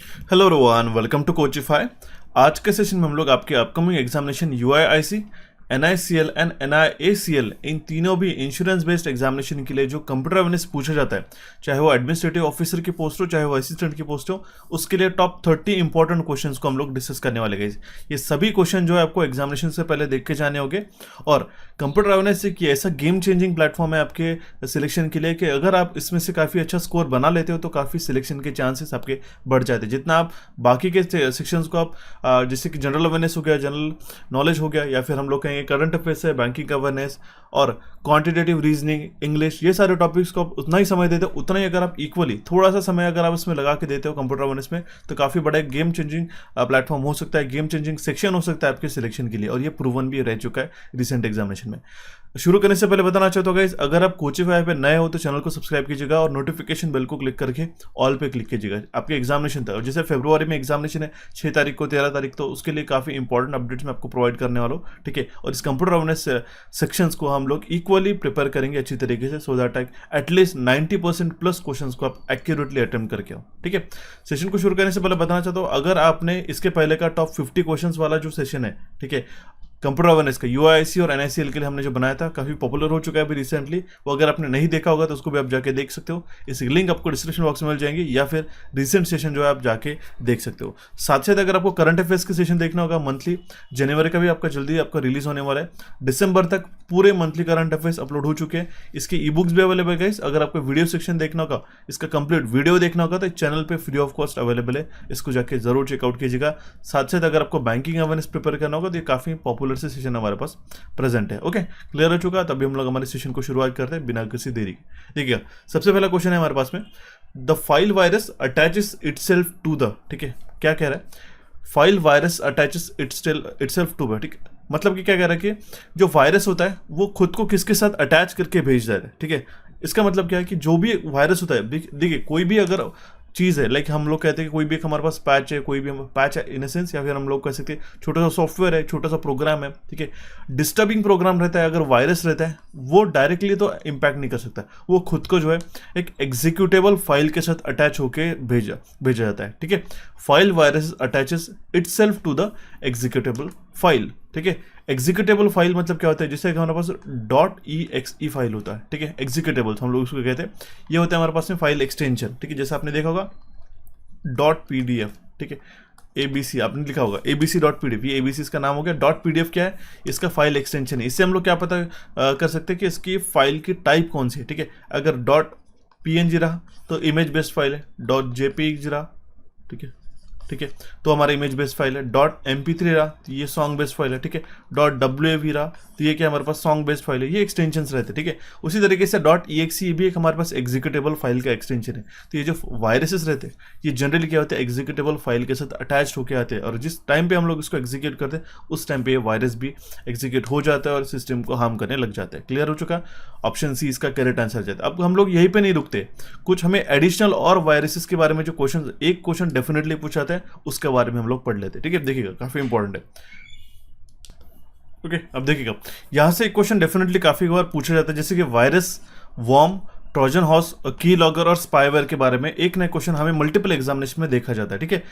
Hello Rohan, welcome to Coachify. आज के session में हम लोग आपके upcoming examination UIIC, NICL and NIACL इन तीनों भी इंश्योरेंस बेस्ड एग्जामिनेशन के लिए जो कंप्यूटर अवेयरनेस पूछा जाता है, चाहे वो एडमिनिस्ट्रेटिव ऑफिसर की पोस्ट हो चाहे वो असिस्टेंट की पोस्ट हो, उसके लिए टॉप 30 इंपॉर्टेंट क्वेश्चंस को हम लोग डिस्कस करने वाले हैं। ये सभी क्वेश्चन जो है आपको एग्जामिनेशन से पहले देख के जाने होंगे। और कंप्यूटर अवेयरनेस एक ऐसा गेम चेंजिंग प्लेटफॉर्म है आपके सिलेक्शन के लिए कि अगर आप इसमें से काफ़ी अच्छा स्कोर बना लेते हो तो काफ़ी सिलेक्शन के चांसेस आपके बढ़ जाते हैं। जितना आप बाकी के सेक्शंस को आप जैसे कि जनरल अवेयरनेस हो गया, जनरल नॉलेज हो गया, या फिर हम लोग कहेंगे करंट अफेयर्स है, बैंकिंग अवेयरनेस और क्वांटिटेटिव रीजनिंग, इंग्लिश, ये सारे टॉपिक्स को आप उतना ही समय देते हो, उतना ही अगर आप इक्वली थोड़ा सा समय अगर आप इसमें लगा के देते हो कंप्यूटर अवेयरनेस में, तो काफ़ी बड़ा एक गेम चेंजिंग प्लेटफॉर्म हो सकता है, गेम चेंजिंग सेक्शन हो सकता है आपके सिलेक्शन के लिए। और ये प्रूवन भी रह चुका है रिसेंट एग्जामिनेशन में। शुरू करने से पहले बताना चाहता हूँ गाइस, अगर आप कोचिफाई पे नए हो तो चैनल को सब्सक्राइब कीजिएगा और नोटिफिकेशन बेल को क्लिक करके ऑल पे क्लिक कीजिएगा आपके एग्जामिनेशन तक। और जैसे फरवरी में एग्जामिनेशन है 6 तारीख को, 13 तारीख, तो उसके लिए काफ़ी इंपॉर्टेंट अपडेट्स मैं आपको प्रोवाइड करने वाला हूँ, ठीक है। और इस कंप्यूटर अवेयरनेस सेक्शंस को हम लोग इक्वली प्रिपेयर करेंगे अच्छी तरीके से, so that at least 90% plus question को आप एक्यूरेटली अटेम्प्ट करके आओ, ठीक है। सेशन को शुरू करने से पहले बताना चाहता हूँ, अगर आपने इसके पहले का टॉप 50 क्वेश्चन वाला जो सेशन है, ठीक है, कंप्यूटर अवेयरनेस का यूआईसी और एनआईसीएल के लिए हमने जो बनाया था, काफ़ी पॉपुलर हो चुका है अभी रिसेंटली। वो अगर आपने नहीं देखा होगा तो उसको भी आप जाके देख सकते हो। इसकी लिंक आपको डिस्क्रिप्शन बॉक्स में मिल जाएंगी, या फिर रिसेंट सेशन जो है आप जाके देख सकते हो। साथ साथ अगर आपको करंट अफेयर्स के सेशन देखना होगा मंथली, जनवरी का भी आपका जल्दी आपका रिलीज होने वाला है। दिसंबर तक पूरे मंथली करंट अफेयर्स अपलोड हो चुके हैं। इसकी ई बुक्स भी अवेलेबल है। अगर आपको वीडियो सेक्शन देखना होगा, इसका कंप्लीट वीडियो देखना होगा, तो चैनल पे फ्री ऑफ कॉस्ट अवेलेबल है, इसको जाके जरूर चेकआउट कीजिएगा। साथ साथ अगर आपको बैंकिंग अवेयरनेस प्रिपेयर करना होगा तो ये काफ़ी पॉपुलर से सेशन हमारे पास प्रेजेंट है। ओके, क्लियर हो चुका। तभी हम लोग हमारे सेशन को शुरुआत करते हैं बिना किसी देरी के। देखिए, सबसे पहला क्वेश्चन है हमारे पास में, the file virus attaches itself to the, ठीक है, क्या कह रहा है, file virus attaches itself to the, ठीक है। मतलब कि क्या कह रहा है कि जो वायरस होता है वो खुद को किसके साथ अटैच करके भेज रहा है, ठीक है। इसका मतलब क्या है कि जो भी वायरस होता है, देखिए कोई भी अगर चीज़ है, लाइक हम लोग कहते हैं कि कोई भी एक हमारे पास पैच है, कोई भी पैच है इन सेंस, या फिर हम लोग कह सकते हैं छोटा सा सॉफ्टवेयर है, छोटा सा प्रोग्राम है, ठीक है। डिस्टर्बिंग प्रोग्राम रहता है, अगर वायरस रहता है वो डायरेक्टली तो इम्पैक्ट नहीं कर सकता, वो खुद को जो है एक एग्जीक्यूटेबल फाइल के साथ अटैच होकर भेजा जाता है, ठीक है। File virus attaches itself to the executable file, ठीक है। एग्जीक्यूटेबल फाइल मतलब क्या होता है, जैसे हमारे पास .exe फाइल होता है, ठीक है, एग्जीक्यूटेबल हम लोग उसको कहते हैं। ये होता है हमारे पास में फाइल एक्सटेंशन, ठीक है, जैसे आपने देखा होगा .pdf, ठीक है, ABC आपने लिखा होगा abc.pdf, ये ABC इसका नाम हो गया। .pdf क्या है, इसका फाइल एक्सटेंशन है। इससे हम लोग क्या पता कर सकते हैं कि इसकी फाइल की टाइप कौन सी है, ठीक है। अगर .png रहा तो इमेज बेस्ड फाइल है, .jpeg रहा, ठीक है, तो हमारा इमेज बेस्ड फाइल है। .mp3 रहा तो ये सॉन्ग बेस्ड फाइल है, ठीक है। .wav रहा तो ये क्या हमारे पास सॉन्ग बेस्ड फाइल है, ये एक्सटेंशंस रहते हैं, ठीक है। उसी तरीके से .exe भी एक हमारे पास एग्जीक्यूटेबल फाइल का एक्सटेंशन है। तो ये जो वायरसेस रहते हैं ये जनरली क्या होते हैं, एग्जीक्यूटेबल फाइल के साथ अटैच होकर आते हैं, और जिस टाइम पे हम लोग इसको एग्जीक्यूट करते हैं उस टाइम पे ये वायरस भी एग्जीक्यूट हो जाता है और सिस्टम को हार्म करने लग जाता है। क्लियर हो चुका, ऑप्शन सी इसका करेक्ट आंसर जाता है। अब हम लोग यहीं पे नहीं रुकते, कुछ हमें एडिशनल और वायरसेस के बारे में जो क्वेश्चन, एक क्वेश्चन डेफिनेटली पूछाता है उसके बारे में हम लोग पढ़ लेते हैं, ठीक है। देखिएगा काफी इंपॉर्टेंट है। ओके, अब देखिएगा यहां से एक क्वेश्चन डेफिनेटली काफी बार पूछा जाता है, जैसे कि वायरस, वॉर्म, ट्रोजन हॉर्स, की लॉगर और स्पाईवेयर के बारे में एक नया क्वेश्चन हमें मल्टीपल एग्जामिनेशन में देखा जाता है, ठीक है।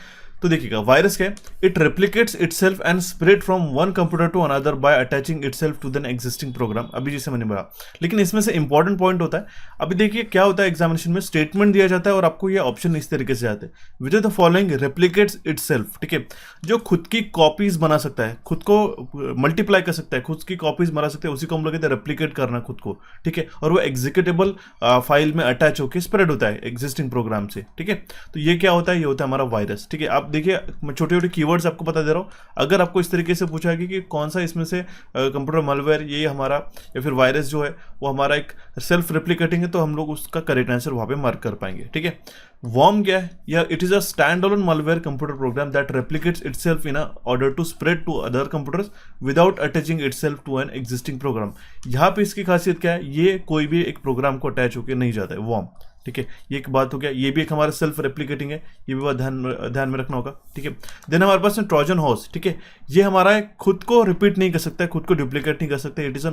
तो देखिएगा वायरस क्या है, it replicates itself and spread from one computer to another by attaching itself to an existing program, अभी जैसे मैंने बोला। लेकिन इसमें से इंपॉर्टेंट पॉइंट होता है, अभी देखिए क्या होता है, एग्जामिनेशन में स्टेटमेंट दिया जाता है और आपको ये ऑप्शन इस तरीके से आते हैं, which the following replicates itself, ठीक है। जो खुद की कॉपीज बना सकता है, खुद को मल्टीप्लाई कर सकता है, खुद की कॉपीज बना सकते हैं, उसी को हम लोग कहते हैं रेप्लिकेट करना खुद को, ठीक है। और वो एग्जीक्यूटेबल फाइल में अटैच होकर स्प्रेड होता है एग्जिस्टिंग प्रोग्राम से, ठीक है। तो ये क्या होता है, ये होता है हमारा वायरस, ठीक है। आप देखिए मैं छोटे छोटे कीवर्ड्स आपको बता दे रहा हूँ। अगर आपको इस तरीके से पूछा गया कि कौन सा इसमें से कंप्यूटर मलवेयर ये हमारा या फिर वायरस जो है वो हमारा एक सेल्फ रेप्लिकेटिंग है, तो हम लोग उसका करेक्ट आंसर वहां पे मार्क कर पाएंगे, ठीक है। वॉर्म क्या है, या it is a stand alone malware computer program that replicates itself in order to spread to other computers without attaching itself to an existing program. यहाँ पे इसकी खासियत क्या है, ये कोई भी एक प्रोग्राम को अटैच होकर नहीं जाता है, वॉर्म, ठीक है, ये एक बात हो गया। ये भी एक हमारा सेल्फ रेप्लिकेटिंग है, ये भी बात ध्यान में रखना होगा। ठीक है, देन हमारे पास है ट्रोजन हॉर्स। ठीक है, ये हमारा खुद को रिपीट नहीं कर सकता है, खुद को डुप्लीकेट नहीं कर सकता। It is a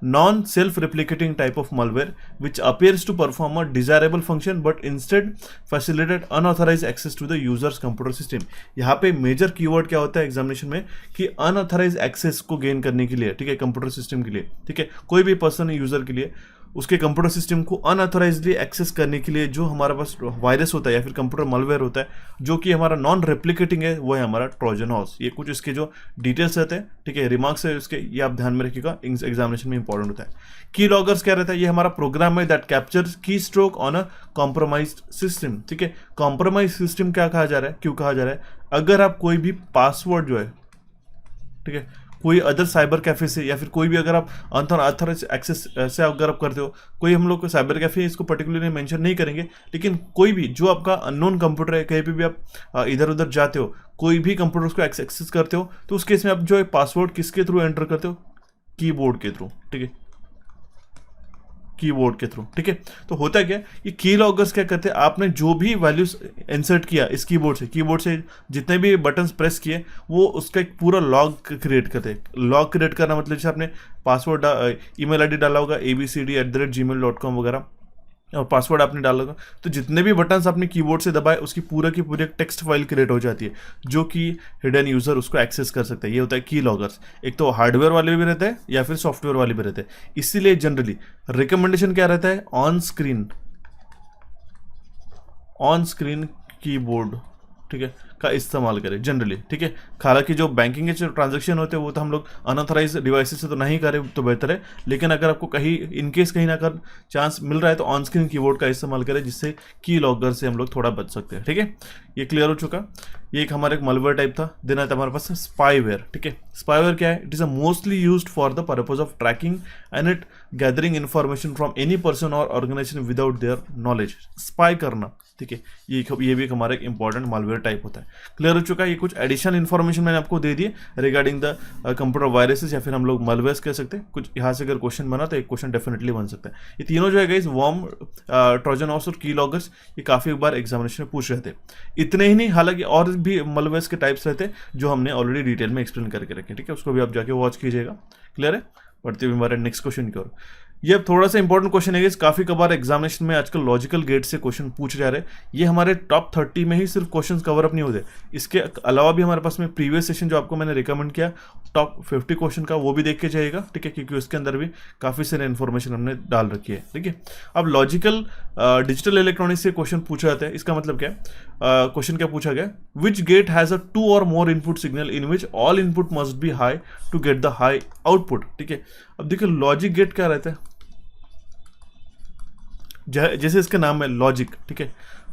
non self replicating type of malware which appears to perform a desirable function but instead facilitate unauthorized access to the user's computer system। यहाँ पे मेजर कीवर्ड क्या होता है एग्जामिनेशन में कि अनऑथराइज एक्सेस को gain करने के लिए, ठीक है, कंप्यूटर सिस्टम के लिए, ठीक है, कोई भी पर्सन यूजर के लिए उसके कंप्यूटर सिस्टम को अनऑथराइजली एक्सेस करने के लिए जो हमारे पास वायरस होता है या फिर कंप्यूटर malware होता है जो कि हमारा नॉन रेप्लिकेटिंग है, वो है हमारा ट्रोजन हॉर्स। ये कुछ इसके जो डिटेल्स रहते हैं, ठीक है, रिमार्क्स है इसके, ये आप ध्यान में रखिएगा, एग्जामिनेशन में इंपॉर्टेंट होता है। की लॉगर्स क्या रहता है? ये हमारा प्रोग्राम है दैट कैप्चर्स की stroke on a compromised system. ठीक है, कॉम्प्रोमाइज सिस्टम क्या कहा जा रहा है, क्यों कहा जा रहा है? अगर आप कोई भी पासवर्ड जो है, ठीक है, कोई अदर साइबर कैफे से या फिर कोई भी अगर आप अनऑथराइज एक्सेस से अगर आप करते हो, कोई हम लोग को साइबर कैफे इसको पर्टिकुलरली मेंशन नहीं करेंगे, लेकिन कोई भी जो आपका अननोन कंप्यूटर है, कहीं पे भी आप इधर उधर जाते हो, कोई भी कंप्यूटर उसको एक्सेस करते हो, तो उस केस में आप जो है पासवर्ड किसके थ्रू एंटर करते हो? कीबोर्ड के थ्रू। ठीक है, कीबोर्ड के थ्रू। ठीक है, तो होता क्या, ये की लॉगर्स क्या करते हैं, आपने जो भी वैल्यूज इंसर्ट किया इस कीबोर्ड से जितने भी बटन्स प्रेस किए वो उसका एक पूरा लॉग क्रिएट करते हैं। लॉग क्रिएट करना मतलब जैसे आपने पासवर्ड ईमेल आईडी डाला होगा abcd@gmail.com वगैरह, और पासवर्ड आपने डाला होगा, तो जितने भी बटन्स आपने कीबोर्ड से दबाए उसकी पूरा की पूरी एक टेक्स्ट फाइल क्रिएट हो जाती है जो कि हिडन यूजर उसको एक्सेस कर सकता है। ये होता है की लॉगर्स। एक तो हार्डवेयर वाले भी रहते हैं या फिर सॉफ्टवेयर वाले भी रहते हैं। इसीलिए जनरली रिकमेंडेशन क्या रहता है? ऑन स्क्रीन कीबोर्ड, ठीक है, का इस्तेमाल करें जनरली। ठीक है, हालांकि जो बैंकिंग के जो ट्रांजैक्शन होते हैं वो तो हम लोग अनऑथराइज डिवाइसेस से तो नहीं करें तो बेहतर है, लेकिन अगर आपको कहीं इनकेस कहीं ना कर चांस मिल रहा है तो ऑन स्क्रीन कीबोर्ड का इस्तेमाल करें, जिससे की लॉगर से हम लोग थोड़ा बच सकते हैं। ठीक है, ये क्लियर हो चुका। ये एक हमारा एक malware टाइप था। देन आता है हमारे पास स्पाईवेयर। ठीक है, स्पाईवेयर क्या है? It is a mostly used for the purpose of tracking and it gathering information from any person और organisation without their knowledge. Spy करना, ठीक है, ये भी हमारा एक इंपॉर्टेंट malware टाइप होता है। क्लियर हो चुका है। ये कुछ एडिशनल इन्फॉर्मेशन मैंने आपको दे दी है रिगार्डिंग द कंप्यूटर वायरसेस या फिर हम लोग malwares कह सकते हैं। कुछ यहाँ से अगर क्वेश्चन बना तो एक क्वेश्चन डेफिनेटली बन सकता है। ये तीनों जो है गाइस, वर्म, ट्रोजन हॉर्स और की लॉगर्स, ये काफी बार एग्जामिनेशन में पूछ रहे थे। इतने ही नहीं, हालांकि और भी malwares के टाइप्स रहते हैं जो हमने ऑलरेडी डिटेल में एक्सप्लेन करके रखे। ठीक है, उसको भी आप जाके वॉच कीजिएगा। क्लियर है? बढ़ते हुए हमारे नेक्स्ट क्वेश्चन की ओर। ये अब थोड़ा सा इंपॉर्टेंट क्वेश्चन है, काफी कबार एग्जामिनेशन में आजकल लॉजिकल गेट से क्वेश्चन पूछ जा रहे हैं। ये हमारे टॉप 30 में ही सिर्फ क्वेश्चंस कवर अप नहीं होते, इसके अलावा भी हमारे पास में प्रीवियस सेशन जो आपको मैंने रिकमेंड किया टॉप 50 क्वेश्चन का, वो भी देख के जाइएगा। ठीक है, क्योंकि उसके अंदर भी काफी सारे इन्फॉर्मेशन हमने डाल रखी है। ठीक है, अब लॉजिकल डिजिटल इलेक्ट्रॉनिक्स से क्वेश्चन पूछा जाता है। इसका मतलब क्या है? क्वेश्चन क्या पूछा गया? विच गेट हैज अ 2 और more input signal in which all input must be high to get the high output. ठीक है, अब देखिए लॉजिक गेट क्या रहता है, जैसे इसका नाम है लॉजिक, ठीक है,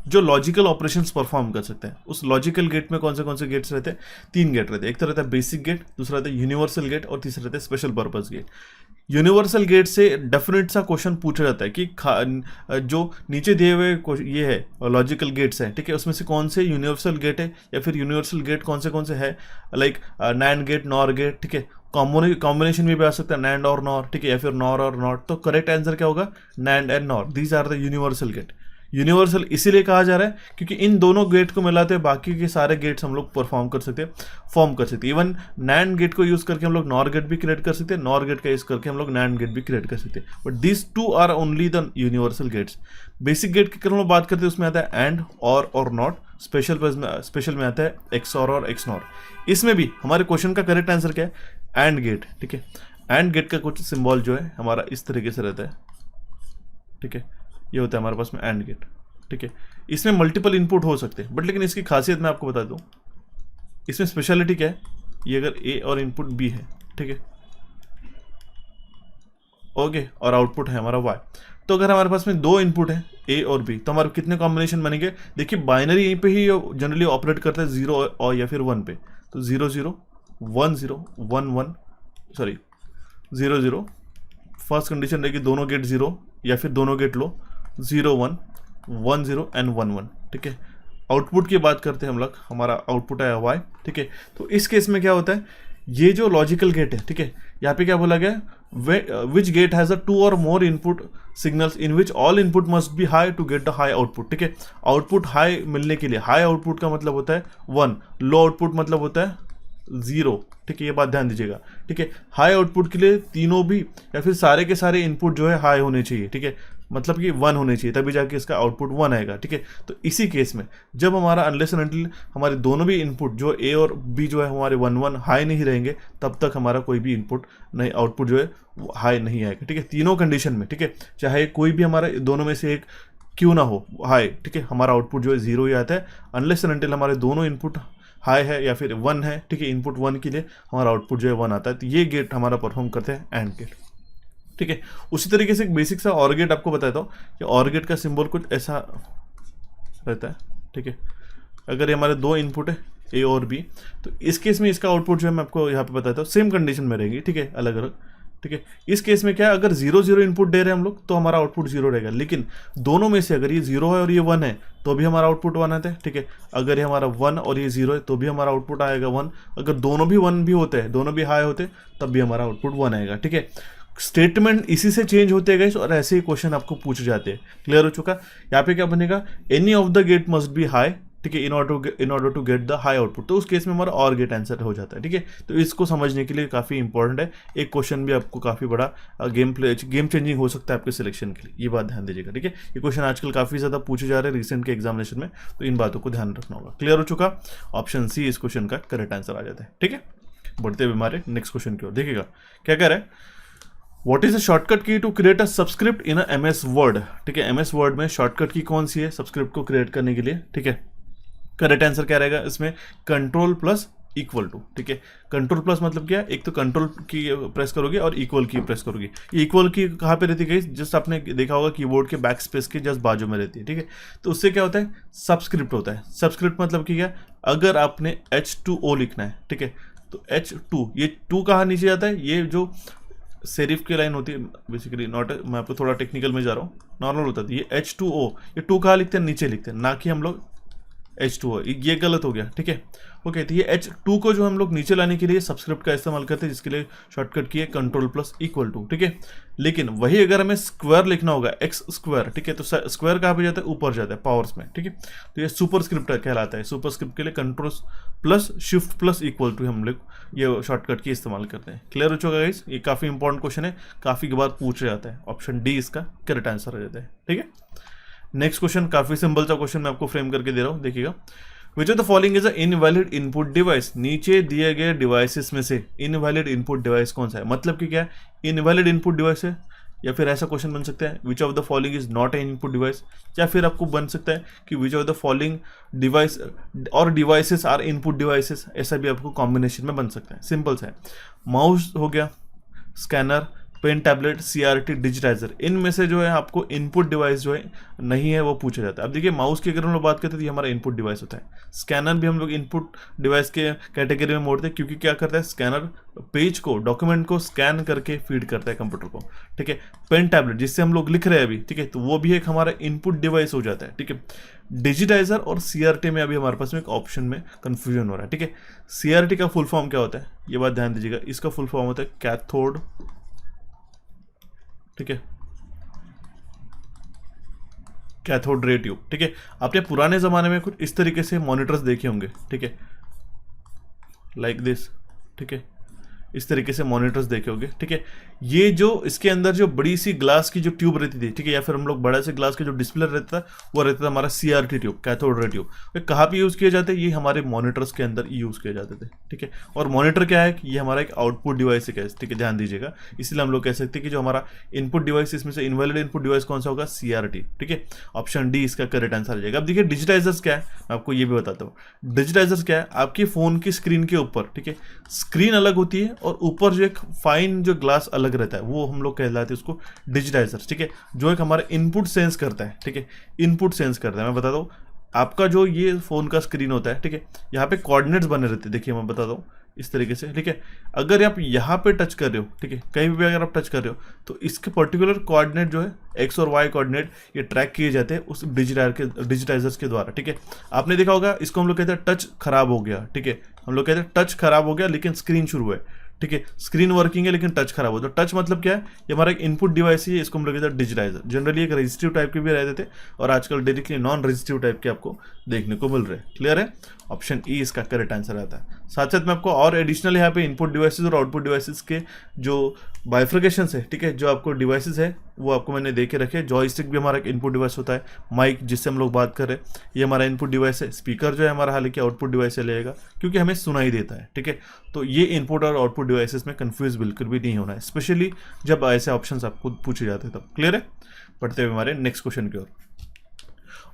जो लॉजिकल ऑपरेशंस परफॉर्म कर सकते हैं। उस लॉजिकल गेट में कौन से गेट्स रहते हैं? 3 गेट रहते हैं। एक तो रहता है बेसिक गेट, दूसरा रहता है यूनिवर्सल गेट और तीसरा रहता है special purpose gate. Universal gate से डेफिनेट सा क्वेश्चन पूछा जाता है कि जो नीचे दिए हुए ये है लॉजिकल गेट्स है, ठीक है, उसमें से कौन से यूनिवर्सल गेट है या फिर यूनिवर्सल गेट कौन से है, like NAND gate, NOR gate. ठीक है, कॉम्बिनेशन भी आ सकता है नैंड और नॉर, ठीक है, या फिर नॉर और नॉट। तो करेक्ट आंसर क्या होगा? NAND and NOR, these are the universal gate. Universal इसीलिए कहा जा रहा है क्योंकि इन दोनों गेट को मिलाते हैं बाकी के सारे गेट्स हम लोग फॉर्म कर सकते हैं। इवन नैंड गेट को यूज करके हम लोग नॉर गेट भी क्रिएट कर सकते हैं, नॉर गेट का यूज करके हम लोग नैंड गेट भी क्रिएट कर सकते हैं। But these 2 are only the universal gates. Basic gate की अगर हम लोग बात करते हैं उसमें आता है एंड और नॉट। स्पेशल में आता है एक्सऑर और एक्सनॉर। इसमें भी हमारे क्वेश्चन का करेक्ट आंसर क्या है? AND gate. ठीक है, एंड गेट का कुछ सिंबल जो है हमारा इस तरीके से रहता है। ठीक है, ये होता है हमारे पास में एंड गेट। ठीक है, इसमें मल्टीपल इनपुट हो सकते हैं, बट लेकिन इसकी खासियत मैं आपको बता दूं, इसमें स्पेशलिटी क्या है? ये अगर ए और इनपुट बी है, ठीक है, ओके, और आउटपुट है हमारा वाई, तो अगर हमारे पास में 2 इनपुट है ए और बी, तो हमारे कितने कॉम्बिनेशन बनेंगे? देखिए बाइनरी यहीं पे ही जनरली ऑपरेट करता है 0 और या फिर 1 पे। तो 0 0 1 0 1 1 सॉरी 0 0, फर्स्ट कंडीशन रहेगी दोनों गेट 0 या फिर दोनों गेट लो, 0 1 1 0 एंड 1 1। ठीक है, आउटपुट की बात करते हैं हम लोग, हमारा आउटपुट है वाई। ठीक है, तो इस केस में क्या होता है? ये जो लॉजिकल गेट है, ठीक है, यहाँ पे क्या बोला गया, विच गेट हैज अ 2 और more input signals in which all input must be high to get the high output, ठीक है। आउटपुट हाई मिलने के लिए, हाई आउटपुट का मतलब होता है 1, लो आउटपुट मतलब होता है 0, ठीक है, ये बात ध्यान दीजिएगा, ठीक है। हाई आउटपुट के लिए तीनों भी या फिर सारे के सारे इनपुट जो है हाई होने चाहिए, ठीक है, मतलब कि 1 होने चाहिए, तभी जाके इसका आउटपुट 1 आएगा, ठीक है। तो इसी केस में जब हमारा अनलेस एंड अनटिल हमारे दोनों भी इनपुट जो ए और बी जो है हमारे 1 हाई नहीं रहेंगे, तब तक हमारा कोई भी इनपुट नहीं, आउटपुट जो है हाई नहीं आएगा, ठीक है, तीनों कंडीशन में, ठीक है। चाहे कोई भी हमारा दोनों में से एक क्यों ना हो हाई, ठीक है, हमारा आउटपुट जो है 0 ही आता है, अनलेस एंड अनटिल हमारे दोनों इनपुट हाई है या फिर 1 है, ठीक है, इनपुट 1 के लिए हमारा आउटपुट जो है 1 आता है। तो ये गेट हमारा परफॉर्म करते हैं एंड गेट, ठीक है। उसी तरीके से एक बेसिक सा और गेट आपको बताता हूँ कि और गेट का सिंबल कुछ ऐसा रहता है, ठीक है। अगर ये हमारे 2 इनपुट है ए और बी, तो इस केस में इसका आउटपुट जो है मैं आपको यहाँ पे बताता हूँ, सेम कंडीशन में रहेगी, ठीक है, अलग अलग, ठीक है। इस केस में क्या है, अगर 0 0 इनपुट दे रहे हैं हम लोग तो हमारा आउटपुट 0 रहेगा, लेकिन दोनों में से अगर ये 0 है और ये 1 है तो भी हमारा आउटपुट 1 आता है, ठीक है। अगर ये हमारा 1 और ये 0 है तो भी हमारा आउटपुट आएगा 1, अगर दोनों भी 1 भी होते हैं, दोनों भी हाई होते हैं, तब भी हमारा आउटपुट 1 आएगा, ठीक है। स्टेटमेंट इसी से चेंज होते हैं गाइस, और ऐसे ही क्वेश्चन आपको पूछे जाते हैं। क्लियर हो चुका। यहाँ पे क्या बनेगा, any of the gate must be high, ठीक है, in order to get the high output. तो उस केस में हमारा और गेट आंसर हो जाता है, ठीक है। तो इसको समझने के लिए काफ़ी इंपॉर्टेंट है, एक क्वेश्चन भी आपको काफ़ी बड़ा गेम चेंजिंग हो सकता है आपके सिलेक्शन के लिए, ये बात ध्यान दीजिएगा, ठीक है। ये क्वेश्चन आजकल काफ़ी ज़्यादा पूछे जा रहे हैं रिसेंट के एग्जामिनेशन में, तो इन बातों को ध्यान रखना होगा। क्लियर हो चुका। ऑप्शन सी इस क्वेश्चन का करेक्ट आंसर आ जाता है, ठीक है। बढ़ते हुए हमारे नेक्स्ट क्वेश्चन की ओर देखिएगा, क्या कह रहा है, What is a shortcut key to create a subscript in a MS Word, ठीक है। MS Word में शॉर्टकट की कौन सी है सबस्क्रिप्ट को क्रिएट करने के लिए, ठीक है। करेक्ट आंसर क्या रहेगा इसमें, कंट्रोल प्लस इक्वल टू, ठीक है। कंट्रोल प्लस मतलब क्या है, एक तो कंट्रोल की प्रेस करोगे और इक्वल की प्रेस करोगे। इक्वल की कहाँ पे रहती है, जस्ट आपने देखा होगा कीबोर्ड के बैक स्पेस के जस्ट बाजू में रहती है, ठीक है। तो उससे क्या होता है, सबस्क्रिप्ट होता है। सबस्क्रिप्ट मतलब कि क्या, अगर आपने H2O लिखना है, ठीक है, तो H2, ये 2 कहाँ नीचे आता है, ये जो सेरिफ की लाइन होती है बेसिकली, नॉट, मैं आपको थोड़ा टेक्निकल में जा रहा हूँ, नॉर्मल होता है ये H2O, ये 2 कहाँ लिखते हैं, नीचे लिखते हैं, ना कि हम लोग H2O, ये गलत हो गया, ठीक है। ओके, तो ये H2 को जो हम लोग नीचे लाने के लिए सबस्क्रिप्ट का इस्तेमाल करते हैं, जिसके लिए शॉर्टकट की है कंट्रोल प्लस इक्वल टू, ठीक है। लेकिन वही अगर हमें स्क्वायर लिखना होगा, एक्स स्क्वायर, ठीक है, तो स्क्वायर कहाँ पे जाता है, ऊपर जाता है पावर्स में, ठीक है। तो ये सुपर स्क्रिप्ट कहलाता है। सुपर स्क्रिप्ट के लिए control plus shift plus equal to हम लोग ये शॉर्टकट की इस्तेमाल करते हैं। क्लियर हो चुका गाइस, ये काफ़ी इंपॉर्टेंट क्वेश्चन है, काफ़ी बार पूछा जाता है। ऑप्शन डी इसका करेक्ट आंसर हो जाता है, ठीक है। नेक्स्ट क्वेश्चन काफी सिंपल सा क्वेश्चन मैं आपको फ्रेम करके दे रहा हूँ, देखिएगा। विच of the following is a invalid input device, नीचे दिए गए डिवाइसेस में से इनवैलिड इनपुट डिवाइस कौन सा है, मतलब कि क्या है, इनवैलिड इनपुट डिवाइस है, या फिर ऐसा क्वेश्चन बन सकता है which of the following is not a input device, या फिर आपको बन सकता है कि विच ऑफ द फॉलोइंग डिवाइस और डिवाइसेस आर इनपुट डिवाइसेस, ऐसा भी आपको कॉम्बिनेशन में बन सकता है। सिंपल सा है, माउस हो गया, scanner, pen tablet, CRT, digitizer, इनमें से जो है आपको इनपुट डिवाइस जो है नहीं है वो पूछा जाता है। अब देखिए माउस की अगर हम लोग बात करते हैं तो ये हमारा इनपुट डिवाइस होता है। स्कैनर भी हम लोग इनपुट डिवाइस के कैटेगरी में मोड़ते हैं, क्योंकि क्या करता है, स्कैनर पेज को, डॉक्यूमेंट को स्कैन करके फीड करता है कंप्यूटर को, ठीक है। पेन टैबलेट जिससे हम लोग लिख रहे हैं अभी, ठीक है, तो वो भी एक हमारा इनपुट डिवाइस हो जाता है, ठीक है। डिजिटाइजर और CRT में अभी हमारे पास में एक ऑप्शन में कंफ्यूजन हो रहा है, ठीक है। CRT का फुल फॉर्म क्या होता है, ये बात ध्यान दीजिएगा, इसका फुल फॉर्म होता है कैथोड, ठीक है, कैथोड रे ट्यूब, ठीक है। आपने पुराने जमाने में कुछ इस तरीके से मॉनिटर्स देखे होंगे, ठीक है, लाइक दिस, ठीक है, इस तरीके से मॉनिटर्स देखे होंगे, ठीक है। ये जो इसके अंदर जो बड़ी सी ग्लास की जो ट्यूब रहती थी, ठीक है, या फिर हम लोग बड़ा से ग्लास के जो डिस्प्ले रहता था वो रहता था हमारा CRT tube, cathode ray tube. कहाँ पे यूज़ किए जाते हैं, ये हमारे मॉनिटर्स के अंदर यूज़ किए जाते थे, ठीक है। और मॉनिटर क्या है, ये हमारा एक आउटपुट डिवाइस है, ठीक है, ध्यान दीजिएगा। इसलिए हम लोग कह सकते हैं कि जो हमारा इनपुट डिवाइस, इसमें से इनवैलिड इनपुट डिवाइस कौन सा होगा, CRT, ठीक है। ऑप्शन डी इसका करेक्ट आंसर आ जाएगा। अब देखिए डिजिटाइजर्स क्या है, मैं आपको ये भी बताता हूँ। डिजिटाइजर्स क्या है, आपकी फोन की स्क्रीन के ऊपर, ठीक है, स्क्रीन अलग होती है और ऊपर जो एक फाइन जो ग्लास अलग रहता है, वो हम लोग कहलाते हैं उसको डिजिटाइजर, ठीक है, जो एक हमारा इनपुट सेंस करता है, ठीक है, इनपुट सेंस करता है। मैं बताता हूँ, आपका जो ये फोन का स्क्रीन होता है, ठीक है, यहाँ पे कोऑर्डिनेट्स बने रहते हैं, देखिए मैं बताता हूँ, इस तरीके से, ठीक है। अगर आप यहाँ पे टच कर रहे हो, ठीक है, कहीं भी अगर आप टच कर रहे हो तो इसके पर्टिकुलर कोऑर्डिनेट जो है एक्स और वाई कोऑर्डिनेट ये ट्रैक किए जाते हैं उस डिजिटाइजर्स के द्वारा, ठीक है। आपने देखा होगा इसको हम लोग कहते हैं टच खराब हो गया, ठीक है, हम लोग कहते हैं टच खराब हो गया लेकिन स्क्रीन शुरू है, ठीक है, स्क्रीन वर्किंग है लेकिन टच खराब हो। तो टच मतलब क्या है, ये हमारा एक इनपुट डिवाइस ही है, इसको हम लोग कहते हैं डिजिटाइजर। जनरली एक रजिस्टिव टाइप के भी रहते थे और आजकल डायरेक्टली नॉन रजिस्टिव टाइप के आपको देखने को मिल रहे हैं। क्लियर है, ऑप्शन ई इसका करेक्ट आंसर आता है। साथ साथ में आपको और एडिशनल यहाँ पे इनपुट डिवाइसेस और आउटपुट डिवाइसेस के जो बाइफ्रिकेशंस है, ठीक है, जो आपको डिवाइसेस है वो आपको मैंने दे के रखे। जॉयस्टिक भी हमारा एक इनपुट डिवाइस होता है, माइक जिससे हम लोग बात कर रहे हैं ये हमारा इनपुट डिवाइस है, स्पीकर जो है हमारा हालांकि आउटपुट डिवाइस से लेगा क्योंकि हमें सुनाई देता है, ठीक है। तो ये इनपुट और आउटपुट डिवाइसेस में कंफ्यूज बिल्कुल भी नहीं होना है, स्पेशली जब ऐसे ऑप्शंस आपको पूछे जाते हैं तब। क्लियर है, बढ़ते हुए हमारे नेक्स्ट क्वेश्चन की ओर।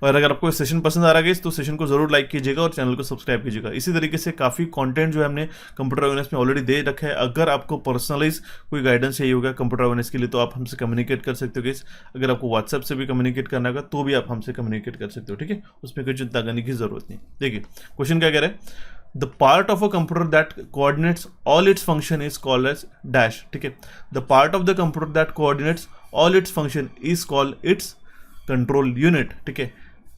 और अगर आपको सेशन पसंद आ रहा है तो सेशन को जरूर लाइक कीजिएगा और चैनल को सब्सक्राइब कीजिएगा। इसी तरीके से काफ़ी कंटेंट जो है हमने कंप्यूटर अवेयरनेस में ऑलरेडी दे रखा है। अगर आपको पर्सनलाइज कोई गाइडेंस चाहिए होगा कंप्यूटर अवेयरनेस के लिए तो आप हमसे कम्युनिकेट कर सकते हो। अगर आपको व्हाट्सएप से भी कम्युनिकेट करना होगा तो भी आप हमसे कम्युनिकेट कर सकते हो, ठीक है, उसमें कोई चिंता करने की जरूरत नहीं। देखिए क्वेश्चन क्या कह रहा है, the part of a computer that coordinates all its function is called as dash, ठीक है, the part of the computer that coordinates all its function is called its control unit, ठीक है।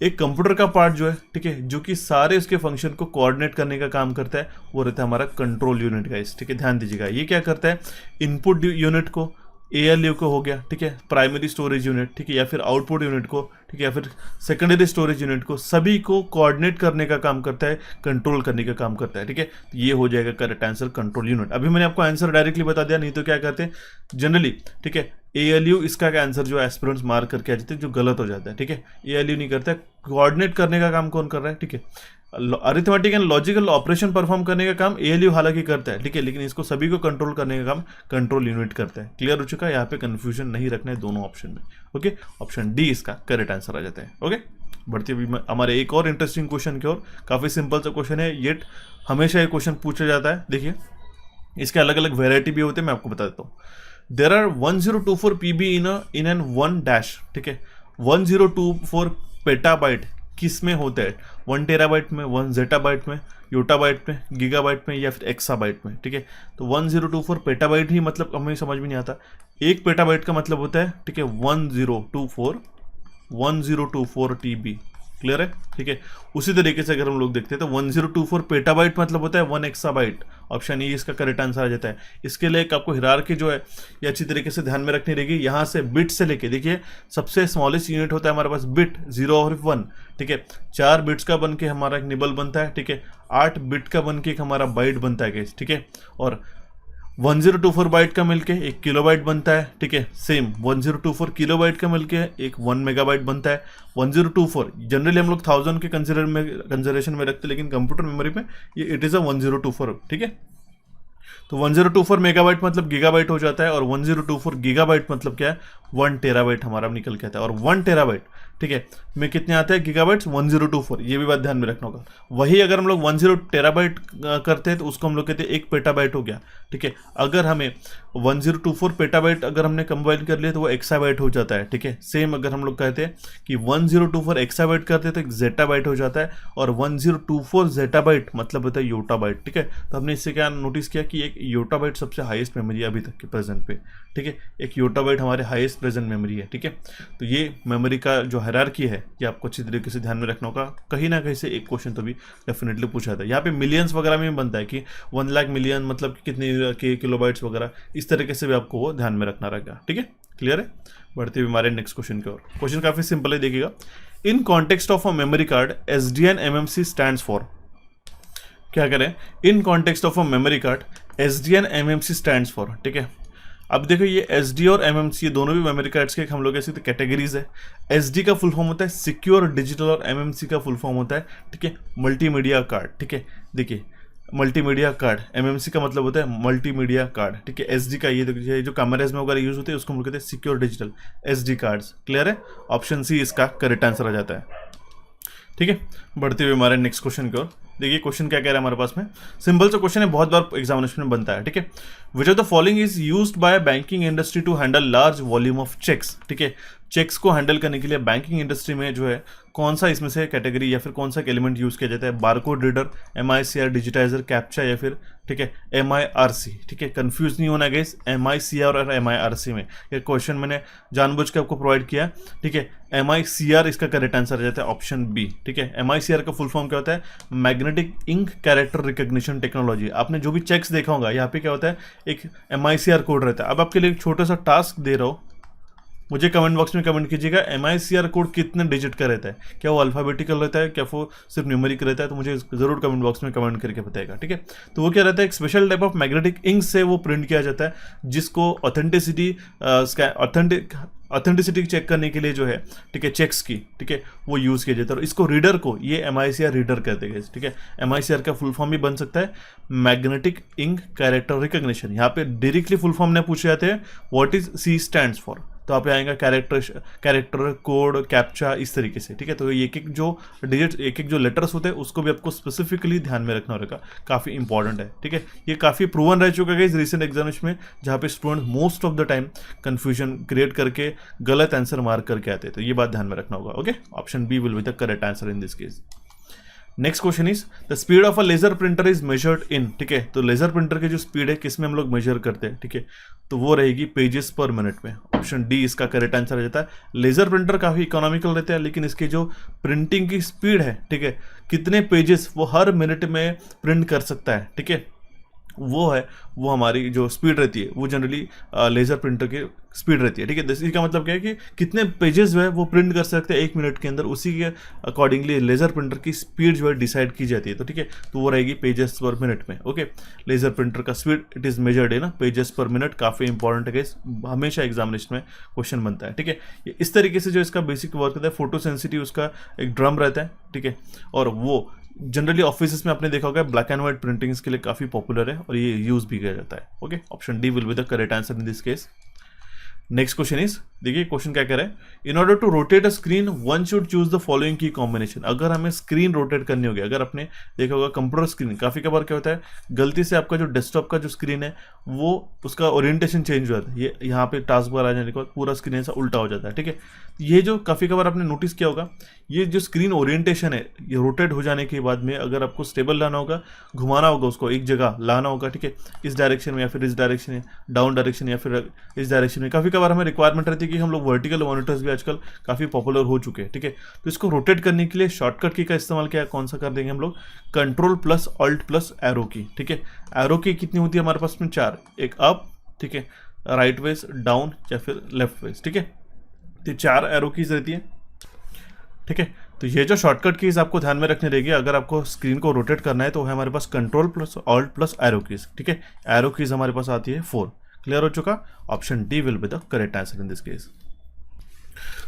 एक कंप्यूटर का पार्ट जो है, ठीक है, जो कि सारे उसके फंक्शन को कोऑर्डिनेट करने का काम करता है वो रहता है हमारा कंट्रोल यूनिट गाइस, ठीक है, ध्यान दीजिएगा। ये क्या करता है, इनपुट यूनिट को ALU को हो गया, ठीक है, प्राइमरी स्टोरेज यूनिट, ठीक है, या फिर आउटपुट यूनिट को, ठीक है, या फिर सेकेंडरी स्टोरेज यूनिट को, सभी को कोऑर्डिनेट करने का काम करता है, कंट्रोल करने का काम करता है, ठीक है। तो ये हो जाएगा करेक्ट आंसर कंट्रोल यूनिट। अभी मैंने आपको आंसर डायरेक्टली बता दिया, नहीं तो क्या करते हैं जनरली, ठीक है, ALU इसका आंसर जो एस्पिरेंट्स मार्क करके आ जाते हैं जो गलत हो जाता है, ठीक है। ALU नहीं करता है, कोऑर्डिनेट करने का काम कौन कर रहा है, ठीक है, arithmetic and logical operation perform करने का काम ALU हालांकि करता है, ठीक है, लेकिन इसको सभी को कंट्रोल करने का काम कंट्रोल यूनिट करता है। क्लियर हो चुका है, यहाँ पे कंफ्यूजन नहीं रखना है दोनों ऑप्शन में। ओके, ऑप्शन डी इसका करेक्ट आंसर आ जाता है। ओके, बढ़ते हुए हमारे एक और इंटरेस्टिंग क्वेश्चन की ओर। काफी सिंपल सा क्वेश्चन है, येट हमेशा ये क्वेश्चन पूछा जाता है। देखिए इसके अलग अलग वेराइटी भी होते हैं, मैं आपको बता देता हूँ। There are 1024 PB in an one dash, ठीक है, 1024 पेटाबाइट किस में होता है, 1 टेराबाइट में, 1 जेटाबाइट में, योटाबाइट में, गीगाबाइट में या फिर एक्साबाइट में, ठीक है। तो 1024 पेटाबाइट ही मतलब हमें समझ में नहीं आता। एक पेटाबाइट का मतलब होता है, ठीक है, 1024 TB। क्लियर है, ठीक है। उसी तरीके से अगर हम लोग देखते हैं तो 1024 पेटाबाइट मतलब होता है 1 एक्साबाइट। ऑप्शन ई इसका करेक्ट आंसर आ जाता है। इसके लिए एक आपको हिरार्की जो है ये अच्छी तरीके से ध्यान में रखनी रहेगी। यहाँ से बिट से लेके देखिए सबसे स्मॉलेस्ट यूनिट होता है हमारे पास बिट 0 और 1, ठीक है। 4 बिट्स का बन के हमारा एक निबल बनता है, ठीक है। 8 बिट का बन के एक हमारा बाइट बनता है, ठीक है। और 1024 बाइट का मिलके 1 किलोबाइट बनता है, ठीक है। सेम 1024 किलोबाइट का मिलके एक 1 मेगाबाइट बनता है। 1024 जनरली हम लोग 1000 के कंसिडरेशन में रखते हैं, लेकिन कंप्यूटर मेमोरी में ये इट इज़ अ 1024, ठीक है। तो 1024 मेगाबाइट मतलब गीगाबाइट हो जाता है और 1024 गीगाबाइट मतलब क्या है 1 टेराबाइट हमारा निकल के आता है। और 1 टेराबाइट, ठीक है, में कितने आते हैं गीगाबाइट्स 1024, ये भी बात ध्यान में रखना होगा। वही अगर हम लोग 10 टेराबाइट करते हैं तो उसको हम लोग कहते हैं 1 पेटाबाइट हो गया, ठीक है। अगर हमें 1024 पेटाबाइट अगर हमने कंबाइन कर लिया तो वो एक्साबाइट हो जाता है, ठीक है। सेम अगर हम लोग कहते हैं कि 1024 एक्साबाइट करते हैं तो एक जेटाबाइट हो जाता है और 1024 जेटाबाइट मतलब होता है योटाबाइट, ठीक है। तो हमने इससे क्या नोटिस किया कि एक योटाबाइट सबसे हाईएस्ट मेमोरी है अभी तक के प्रेजेंट पे, ठीक है। एक योटाबाइट हमारे हाईएस्ट प्रेजेंट मेमोरी है, ठीक है। तो ये मेमोरी का जो हायरार्की है ये आपको अच्छी तरीके से ध्यान में रखना होगा। कहीं ना कहीं से एक क्वेश्चन तो भी डेफिनेटली पूछा जाता है। यहाँ पे मिलियंस वगैरह में बनता है कि 1 लाख मिलियन मतलब कितने के किलोबाइट्स वगैरह, इस तरीके से भी आपको वो ध्यान में रखना रहेगा, ठीक है। क्लियर है, बढ़ते हुए हमारे नेक्स्ट क्वेश्चन की ओर। क्वेश्चन काफी सिंपल है, देखिएगा। In context of a memory card SDN MMC stands for, क्या करें, in context of a memory card SDN MMC stands for, ठीक है। अब देखो ये SD और MMC ये दोनों भी मेमोरी कार्ड्स के हम लोग ऐसी कैटेगरीज है। SD का फुल फॉर्म होता है सिक्योर डिजिटल और MMC का फुल फॉर्म होता है, ठीक है, मल्टीमीडिया कार्ड, ठीक है। देखिए मल्टीमीडिया कार्ड, MMC का मतलब होता है मल्टीमीडिया कार्ड, ठीक है। SD का ये जो कैमराज में वगैरह यूज होते हैं उसको हम लोग कहते हैं secure digital SD cards. Clear है, ऑप्शन सी इसका करेक्ट आंसर आ जाता है, ठीक है। बढ़ते हुए हमारे नेक्स्ट क्वेश्चन की ओर। देखिए क्वेश्चन क्या कह रहा है हमारे पास में, सिंपल सा क्वेश्चन है, बहुत बार एग्जामिनेशन में बनता है, ठीक है। Which of the following is used by banking industry to handle large volume of cheques, ठीक है। चेक्स को हैंडल करने के लिए बैंकिंग इंडस्ट्री में जो है कौन सा इसमें से कैटेगरी या फिर कौन सा एलिमेंट यूज़ किया जाता है, barcode reader, MICR digitiser, captcha या फिर ठीक है MIRC। ठीक है, कंफ्यूज नहीं होना गाइस MICR और MIRC में, ये क्वेश्चन मैंने जानबूझ के आपको प्रोवाइड किया। ठीक है, MICR इसका करेक्ट आंसर आ जाता है ऑप्शन बी। ठीक है, MICR का फुल फॉर्म क्या होता है, magnetic ink character recognition technology. आपने जो भी चेक्स देखा होगा यहाँ पे क्या होता है, एक MICR कोड रहता है। अब आपके लिए एक छोटा सा टास्क दे रहा हूँ, मुझे कमेंट बॉक्स में कमेंट कीजिएगा MICR कोड कितने डिजिट का रहता है, क्या वो अल्फाबेटिकल रहता है, क्या वो सिर्फ न्यूमेरिक रहता है, तो मुझे जरूर कमेंट बॉक्स में कमेंट करके बताएगा। ठीक है, तो वो क्या रहता है, एक special type of magnetic ink से वो प्रिंट किया जाता है, जिसको ऑथेंटिसिटी चेक करने के लिए जो है ठीक है चेक्स की ठीक है वो यूज़ किया जाता है। और इसको रीडर को ये MICR रीडर कहते हैं। ठीक है, MICR का फुल फॉर्म भी बन सकता है मैग्नेटिक इंक कैरेक्टर रिकॉग्निशन। यहाँ पे डायरेक्टली फुल फॉर्म ने पूछे जाते हैं what is C stands for, तो आप आएगा कैरेक्टर कोड कैप्चा इस तरीके से। ठीक है, तो एक एक जो डिजिट एक एक जो लेटर्स होते हैं उसको भी आपको स्पेसिफिकली ध्यान में रखना होगा, काफ़ी इंपॉर्टेंट है। ठीक है, ये काफ़ी प्रूवन रह चुका है इस रिसेंट एग्जामिनेशन में, जहाँ पे student most of the time confusion create करके गलत आंसर मार्क करके आते हैं, तो ये बात ध्यान में रखना होगा। Okay, option B will be the correct answer in this case. Next question is the speed of a laser printer is measured in. ठीक है, तो लेजर प्रिंटर की जो स्पीड है किस में हम लोग मेजर करते हैं, ठीक है, तो वो रहेगी पेजेस पर मिनट में। ऑप्शन डी इसका करेक्ट आंसर आ जाता है। लेजर प्रिंटर काफ़ी इकोनॉमिकल रहते हैं, लेकिन इसकी जो प्रिंटिंग की स्पीड है ठीक है, कितने पेजेस वो हर मिनट में प्रिंट कर सकता है, ठीक है, वो हमारी जो स्पीड रहती है वो जनरली लेजर प्रिंटर की स्पीड रहती है। ठीक है, इसी का मतलब क्या है कि कितने पेजेस जो है वो प्रिंट कर सकते हैं एक मिनट के अंदर, उसी के अकॉर्डिंगली लेजर प्रिंटर की स्पीड जो है डिसाइड की जाती है। तो ठीक है, तो वो रहेगी पेजेस पर मिनट में। ओके, लेजर प्रिंटर का स्पीड इट इज़ मेजर्ड है ना पेजेस पर मिनट, काफ़ी इंपॉर्टेंट है, हमेशा एग्जामिनेशन में क्वेश्चन बनता है। ठीक है, इस तरीके से जो इसका बेसिक वर्क रहता है, फोटो सेंसिटिव उसका एक ड्रम रहता है। ठीक है, और वो जनरली ऑफिस में आपने देखा होगा ब्लैक एंड व्हाइट प्रिंटिंग्स के लिए काफ़ी पॉपुलर है और ये यूज़ भी किया जाता है। Okay, option D will be the correct answer in this case. Next question is, देखिए क्वेश्चन क्या कह रहा है, in order to rotate a screen one should choose the following key combination. अगर हमें स्क्रीन रोटेट करनी होगी, अगर आपने देखा होगा कंप्यूटर स्क्रीन काफ़ी कबार क्या होता है, गलती से आपका जो डेस्कटॉप का जो स्क्रीन है वो उसका ओरिएंटेशन चेंज हो जाता है, ये यहाँ पे टास्क बार आ जाने के बाद पूरा स्क्रीन ऐसा उल्टा हो जाता है। ठीक है, ये जो काफ़ी कबार आपने नोटिस किया होगा, ये जो स्क्रीन ओरिएंटेशन है ये रोटेट हो जाने के बाद में अगर आपको स्टेबल लाना होगा, घुमाना होगा, उसको एक जगह लाना होगा, ठीक है, इस डायरेक्शन में या फिर इस डायरेक्शन में, डाउन डायरेक्शन या फिर इस डायरेक्शन में, काफ़ी कबार हमें रिक्वायरमेंट रहती है कि हम लोग वर्टिकल मॉनिटर्स भी आजकल काफ़ी पॉपुलर हो चुके हैं। ठीक है, तो इसको रोटेट करने के लिए शॉर्टकट की का इस्तेमाल किया, कौन सा कर देंगे हम लोग, control plus alt plus arrow की। ठीक है, एरो की कितनी होती है हमारे पास में, 4, एक अप, ठीक है, राइट वेज, डाउन या फिर लेफ्ट वेज। ठीक है, तो 4 एरो कीज रहती है। ठीक है, तो ये जो शॉर्टकट कीज आपको ध्यान में रखनी रहेगी अगर आपको स्क्रीन को रोटेट करना है, तो है हमारे पास control plus alt plus arrow keys. ठीक है, एरो कीज हमारे पास आती है 4। क्लियर हो चुका, option D will be the correct answer in this case.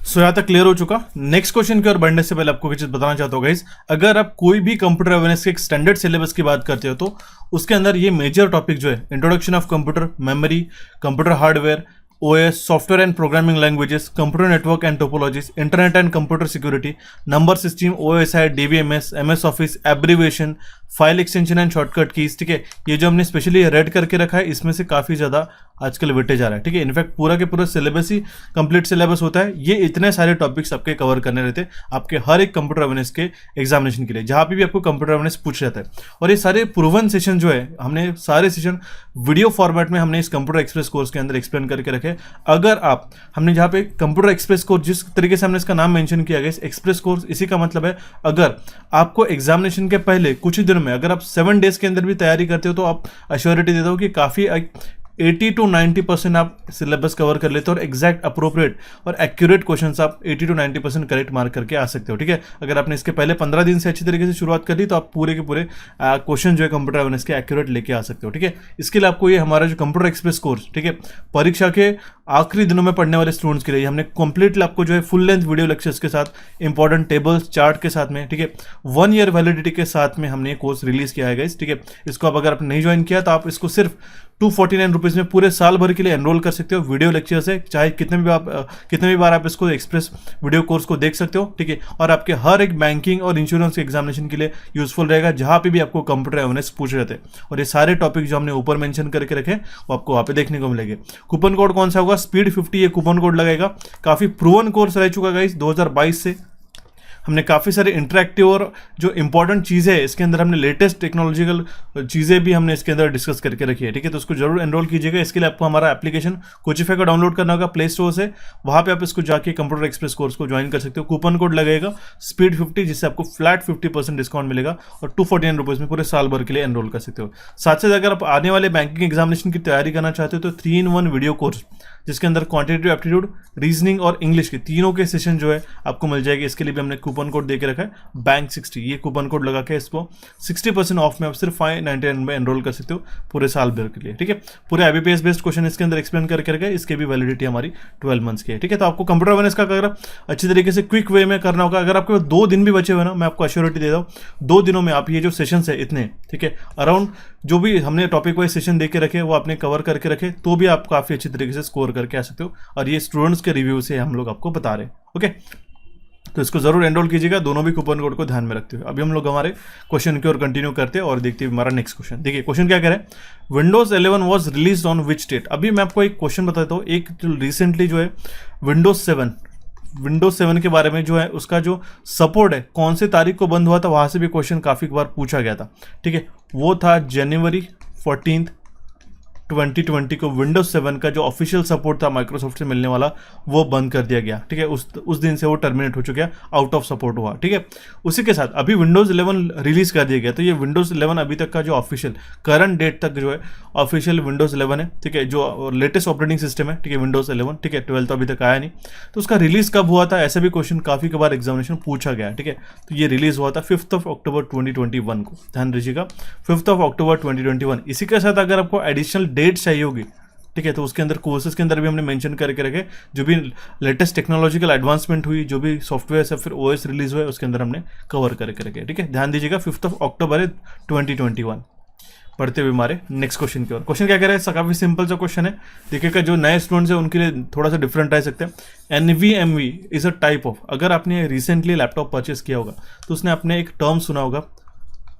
So यहाँ तक क्लियर हो चुका। नेक्स्ट क्वेश्चन की ओर बढ़ने से पहले आपको कुछ चीज बताना चाहता हूँ गाइस, अगर आप कोई भी कंप्यूटर अवेयरनेस के एक स्टैंडर्ड सिलेबस की बात करते हो तो उसके अंदर ये मेजर टॉपिक जो है, introduction of computer, memory, computer hardware, OS, software and programming languages, computer network and topologies, internet and computer security, number system, OSI, DBMS, MS office, abbreviation, file extension and shortcut keys. ठीक है, ये जो हमने specially red करके रखा है, इसमें से काफ़ी ज़्यादा आजकल वेटेज आ रहा है। ठीक है, इनफैक्ट पूरा के पूरा सिलेबस ही कंप्लीट सिलेबस होता है। ये इतने सारे टॉपिक्स आपके कवर करने रहते हैं आपके हर एक कंप्यूटर अवेयरनेस के एग्जामिनेशन के लिए, जहाँ पे भी आपको कंप्यूटर अवेयरनेस पूछ जाता है। और ये सारे प्रूवन सेशन जो है, हमने सारे सेशन वीडियो फॉर्मेट में हमने इस कंप्यूटर एक्सप्रेस कोर्स के अंदर एक्सप्लेन करके रखे। अगर आप हमने जहाँ पे कंप्यूटर एक्सप्रेस कोर्स, जिस तरीके से हमने इसका नाम मेंशन किया गया एक्सप्रेस कोर्स, इसी का मतलब है अगर आपको एग्जामिनेशन के पहले कुछ ही दिनों में अगर आप 7 डेज के अंदर भी तैयारी करते हो तो आप अश्योरिटी देते हो कि काफ़ी 80 to 90% आप सिलेबस कवर कर लेते हो और एग्जैक्ट अप्रोप्रिएट और एक्यूरेट क्वेश्चंस आप 80 to 90% करेक्ट मार्क करके आ सकते हो। ठीक है, अगर आपने इसके पहले 15 दिन से अच्छी तरीके से शुरुआत कर दी तो आप पूरे के पूरे क्वेश्चन जो है कंप्यूटर अवेयरनेस के एक्यूरेट लेके आ सकते हो। ठीक है, इसके लिए आपको ये हमारा जो कंप्यूटर एक्सप्रेस कोर्स, ठीक है, परीक्षा के आखिरी दिनों में पढ़ने वाले स्टूडेंट्स के लिए हमने कंप्लीटली आपको जो है फुल लेंथ वीडियो लेक्चर्स के साथ, इंपॉर्टेंट टेबल्स, चार्ट के साथ में, ठीक है, 1 ईयर वैलिडिटी के साथ में हमने ये कोर्स रिलीज किया है गाइस। ठीक है, इसको आप अगर आपने नहीं ज्वाइन किया तो आप इसको सिर्फ 249 रुपीज़ में पूरे साल भर के लिए एनरोल कर सकते हो। वीडियो लेक्चर से चाहे कितने भी बार आप इसको एक्सप्रेस वीडियो कोर्स को देख सकते हो। ठीक है, और आपके हर एक बैंकिंग और इंश्योरेंस के एग्जामिनेशन के लिए यूजफुल रहेगा, जहाँ पे भी आपको कंप्यूटर अवेयरनेस पूछ रहे थे। और ये सारे टॉपिक जो हमने ऊपर मेंशन करके रखे वो आपको वहाँ पे देखने को मिलेंगे। कूपन कोड कौन सा होगा, स्पीड 50 ये कूपन कोड लगेगा। काफ़ी प्रूवन कोर्स रह चुका गाइस 2022 से। हमने काफ़ी सारे इंटरेक्टिव और जो इंपॉर्टेंट चीज़ें है इसके अंदर हमने लेटेस्ट टेक्नोलॉजिकल चीज़ें भी हमने इसके अंदर डिस्कस करके रखी है, ठीक है। तो उसको जरूर एनरोल कीजिएगा। इसके लिए आपको हमारा एप्लीकेशन कोचिफाई का डाउनलोड करना होगा प्ले स्टोर से, वहाँ पे आप इसको जाके कंप्यूटर एक्सप्रेस कोर्स को ज्वाइन कर सकते हो। कूपन कोड लगेगा स्पीड 50 जिससे आपको फ्लैट 50% डिस्काउंट मिलेगा और 249 रुपीज़ में पूरे साल भर के लिए एनरोल कर सकते हो। साथ साथ अगर आप आने वाले बैंकिंग एग्जामिनेशन की तैयारी करना चाहते हो तो 3-in-1 वीडियो कोर्स जिसके अंदर क्वांटिटेटिव एप्टीट्यूड, रीजनिंग और इंग्लिश के तीनों के सेशन जो है आपको मिल जाएगी। इसके लिए भी हमने कूपन कोड दे के रखा है बैंक 60, ये कूपन कोड लगा के इसको 60% ऑफ में आप सिर्फ 599 में एनरोल कर सकते हो पूरे साल भर के लिए, ठीक है। पूरे IBPS बेस्ड क्वेश्चन इसके अंदर एक्सप्लेन करके रखा है, इसके भी वैलिडिटी हमारी 12 मंथ्स की है, ठीक है। तो आपको कंप्यूटर अवेयरनेस का अगर अच्छी तरीके से क्विक वे में करना होगा, अगर आपके 2 दिन भी बचे हुए ना, मैं आपको अश्योरिटी दे रहा हूँ 2 दिनों में आप ये जो सेशंस है इतने, ठीक है, अराउंड जो भी हमने टॉपिक वाइज सेशन दे के रखे वो आपने कवर करके रखे, तो भी आप काफ़ी अच्छी तरीके से स्कोर करके आ सकते हो। और ये स्टूडेंट्स के रिव्यू से हम लोग आपको बता रहे हैं, ओके। तो इसको जरूर एनरोल कीजिएगा, दोनों भी कूपन कोड को ध्यान में रखते हुए। अभी हम लोग हमारे क्वेश्चन की ओर कंटिन्यू करते हैं और देखते हैं हमारा नेक्स्ट क्वेश्चन। देखिए क्वेश्चन क्या कह रहा है, Windows 11 was released on which date. अभी मैं आपको एक क्वेश्चन बताता हूँ, एक जो रिसेंटली जो है विंडोज 7 के बारे में जो है उसका जो सपोर्ट है कौन से तारीख को बंद हुआ था, वहां से भी क्वेश्चन काफी बार पूछा गया था, ठीक है। वो था जनवरी 14, 2020 को विंडोज 7 का जो ऑफिशियल सपोर्ट था माइक्रोसॉफ्ट से मिलने वाला वो बंद कर दिया गया, ठीक है। उस दिन से वो टर्मिनेट हो चुका है, आउट ऑफ सपोर्ट हुआ, ठीक है। उसी के साथ अभी विंडोज 11 रिलीज कर दिया गया, तो ये विंडोज 11 अभी तक का जो ऑफिशियल करंट डेट तक जो है ऑफिशियल विंडोज 11 है, ठीक है, जो लेटेस्ट ऑपरेटिंग सिस्टम है, ठीक है, विंडोज 11, ठीक है। 12 तो अभी तक आया नहीं, तो उसका रिलीज कब हुआ था ऐसा भी क्वेश्चन काफी बार एग्जामिनेशन पूछा गया, ठीक है। तो ये रिलीज हुआ था 5 अक्टूबर 2021 को, ध्यान दीजिएगा 5 अक्टूबर 2021। इसी के साथ अगर आपको एडिशनल डेट चाहिए होगी, ठीक है, तो उसके अंदर कोर्सेज के अंदर भी हमने मेंशन करके रखे जो भी लेटेस्ट टेक्नोलॉजिकल एडवांसमेंट हुई, जो भी सॉफ्टवेयर से फिर OS रिलीज हुए उसके अंदर हमने कवर करके रखे, ठीक है। ध्यान दीजिएगा 5 अक्टूबर 2021। पढ़ते हुए हमारे नेक्स्ट क्वेश्चन की ओर। क्वेश्चन क्या कह रहा है, काफी सिंपल सा क्वेश्चन है, देखिएगा जो नए स्टूडेंट्स हैं उनके लिए थोड़ा सा डिफरेंट रह सकते हैं। NVMe is a type of, अगर आपने रिसेंटली लैपटॉप परचेस किया होगा तो उसने आपने एक टर्म सुना होगा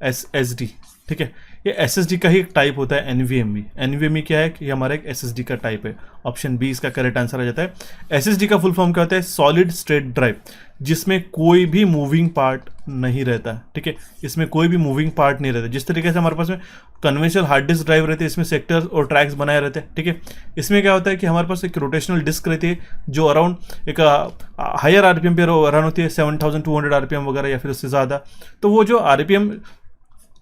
SSD, ठीक है। ये SSD का ही एक टाइप होता है NVMe। NVMe क्या है कि ये हमारा एक SSD का टाइप है। ऑप्शन बी इसका करेक्ट आंसर आ जाता है। SSD का फुल फॉर्म क्या होता है, सॉलिड स्टेट ड्राइव, जिसमें कोई भी मूविंग पार्ट नहीं रहता, ठीक है। इसमें कोई भी मूविंग पार्ट नहीं रहता। जिस तरीके से हमारे पास में कन्वेंशनल हार्ड डिस्क ड्राइव रहते हैं, इसमें सेक्टर्स और ट्रैक्स बनाए रहते हैं, ठीक है। इसमें क्या होता है कि हमारे पास एक रोटेशनल डिस्क रहती है जो अराउंड एक हायर RPM पे रन होती है, 7200 RPM वगैरह या फिर उससे ज़्यादा। तो वो जो RPM,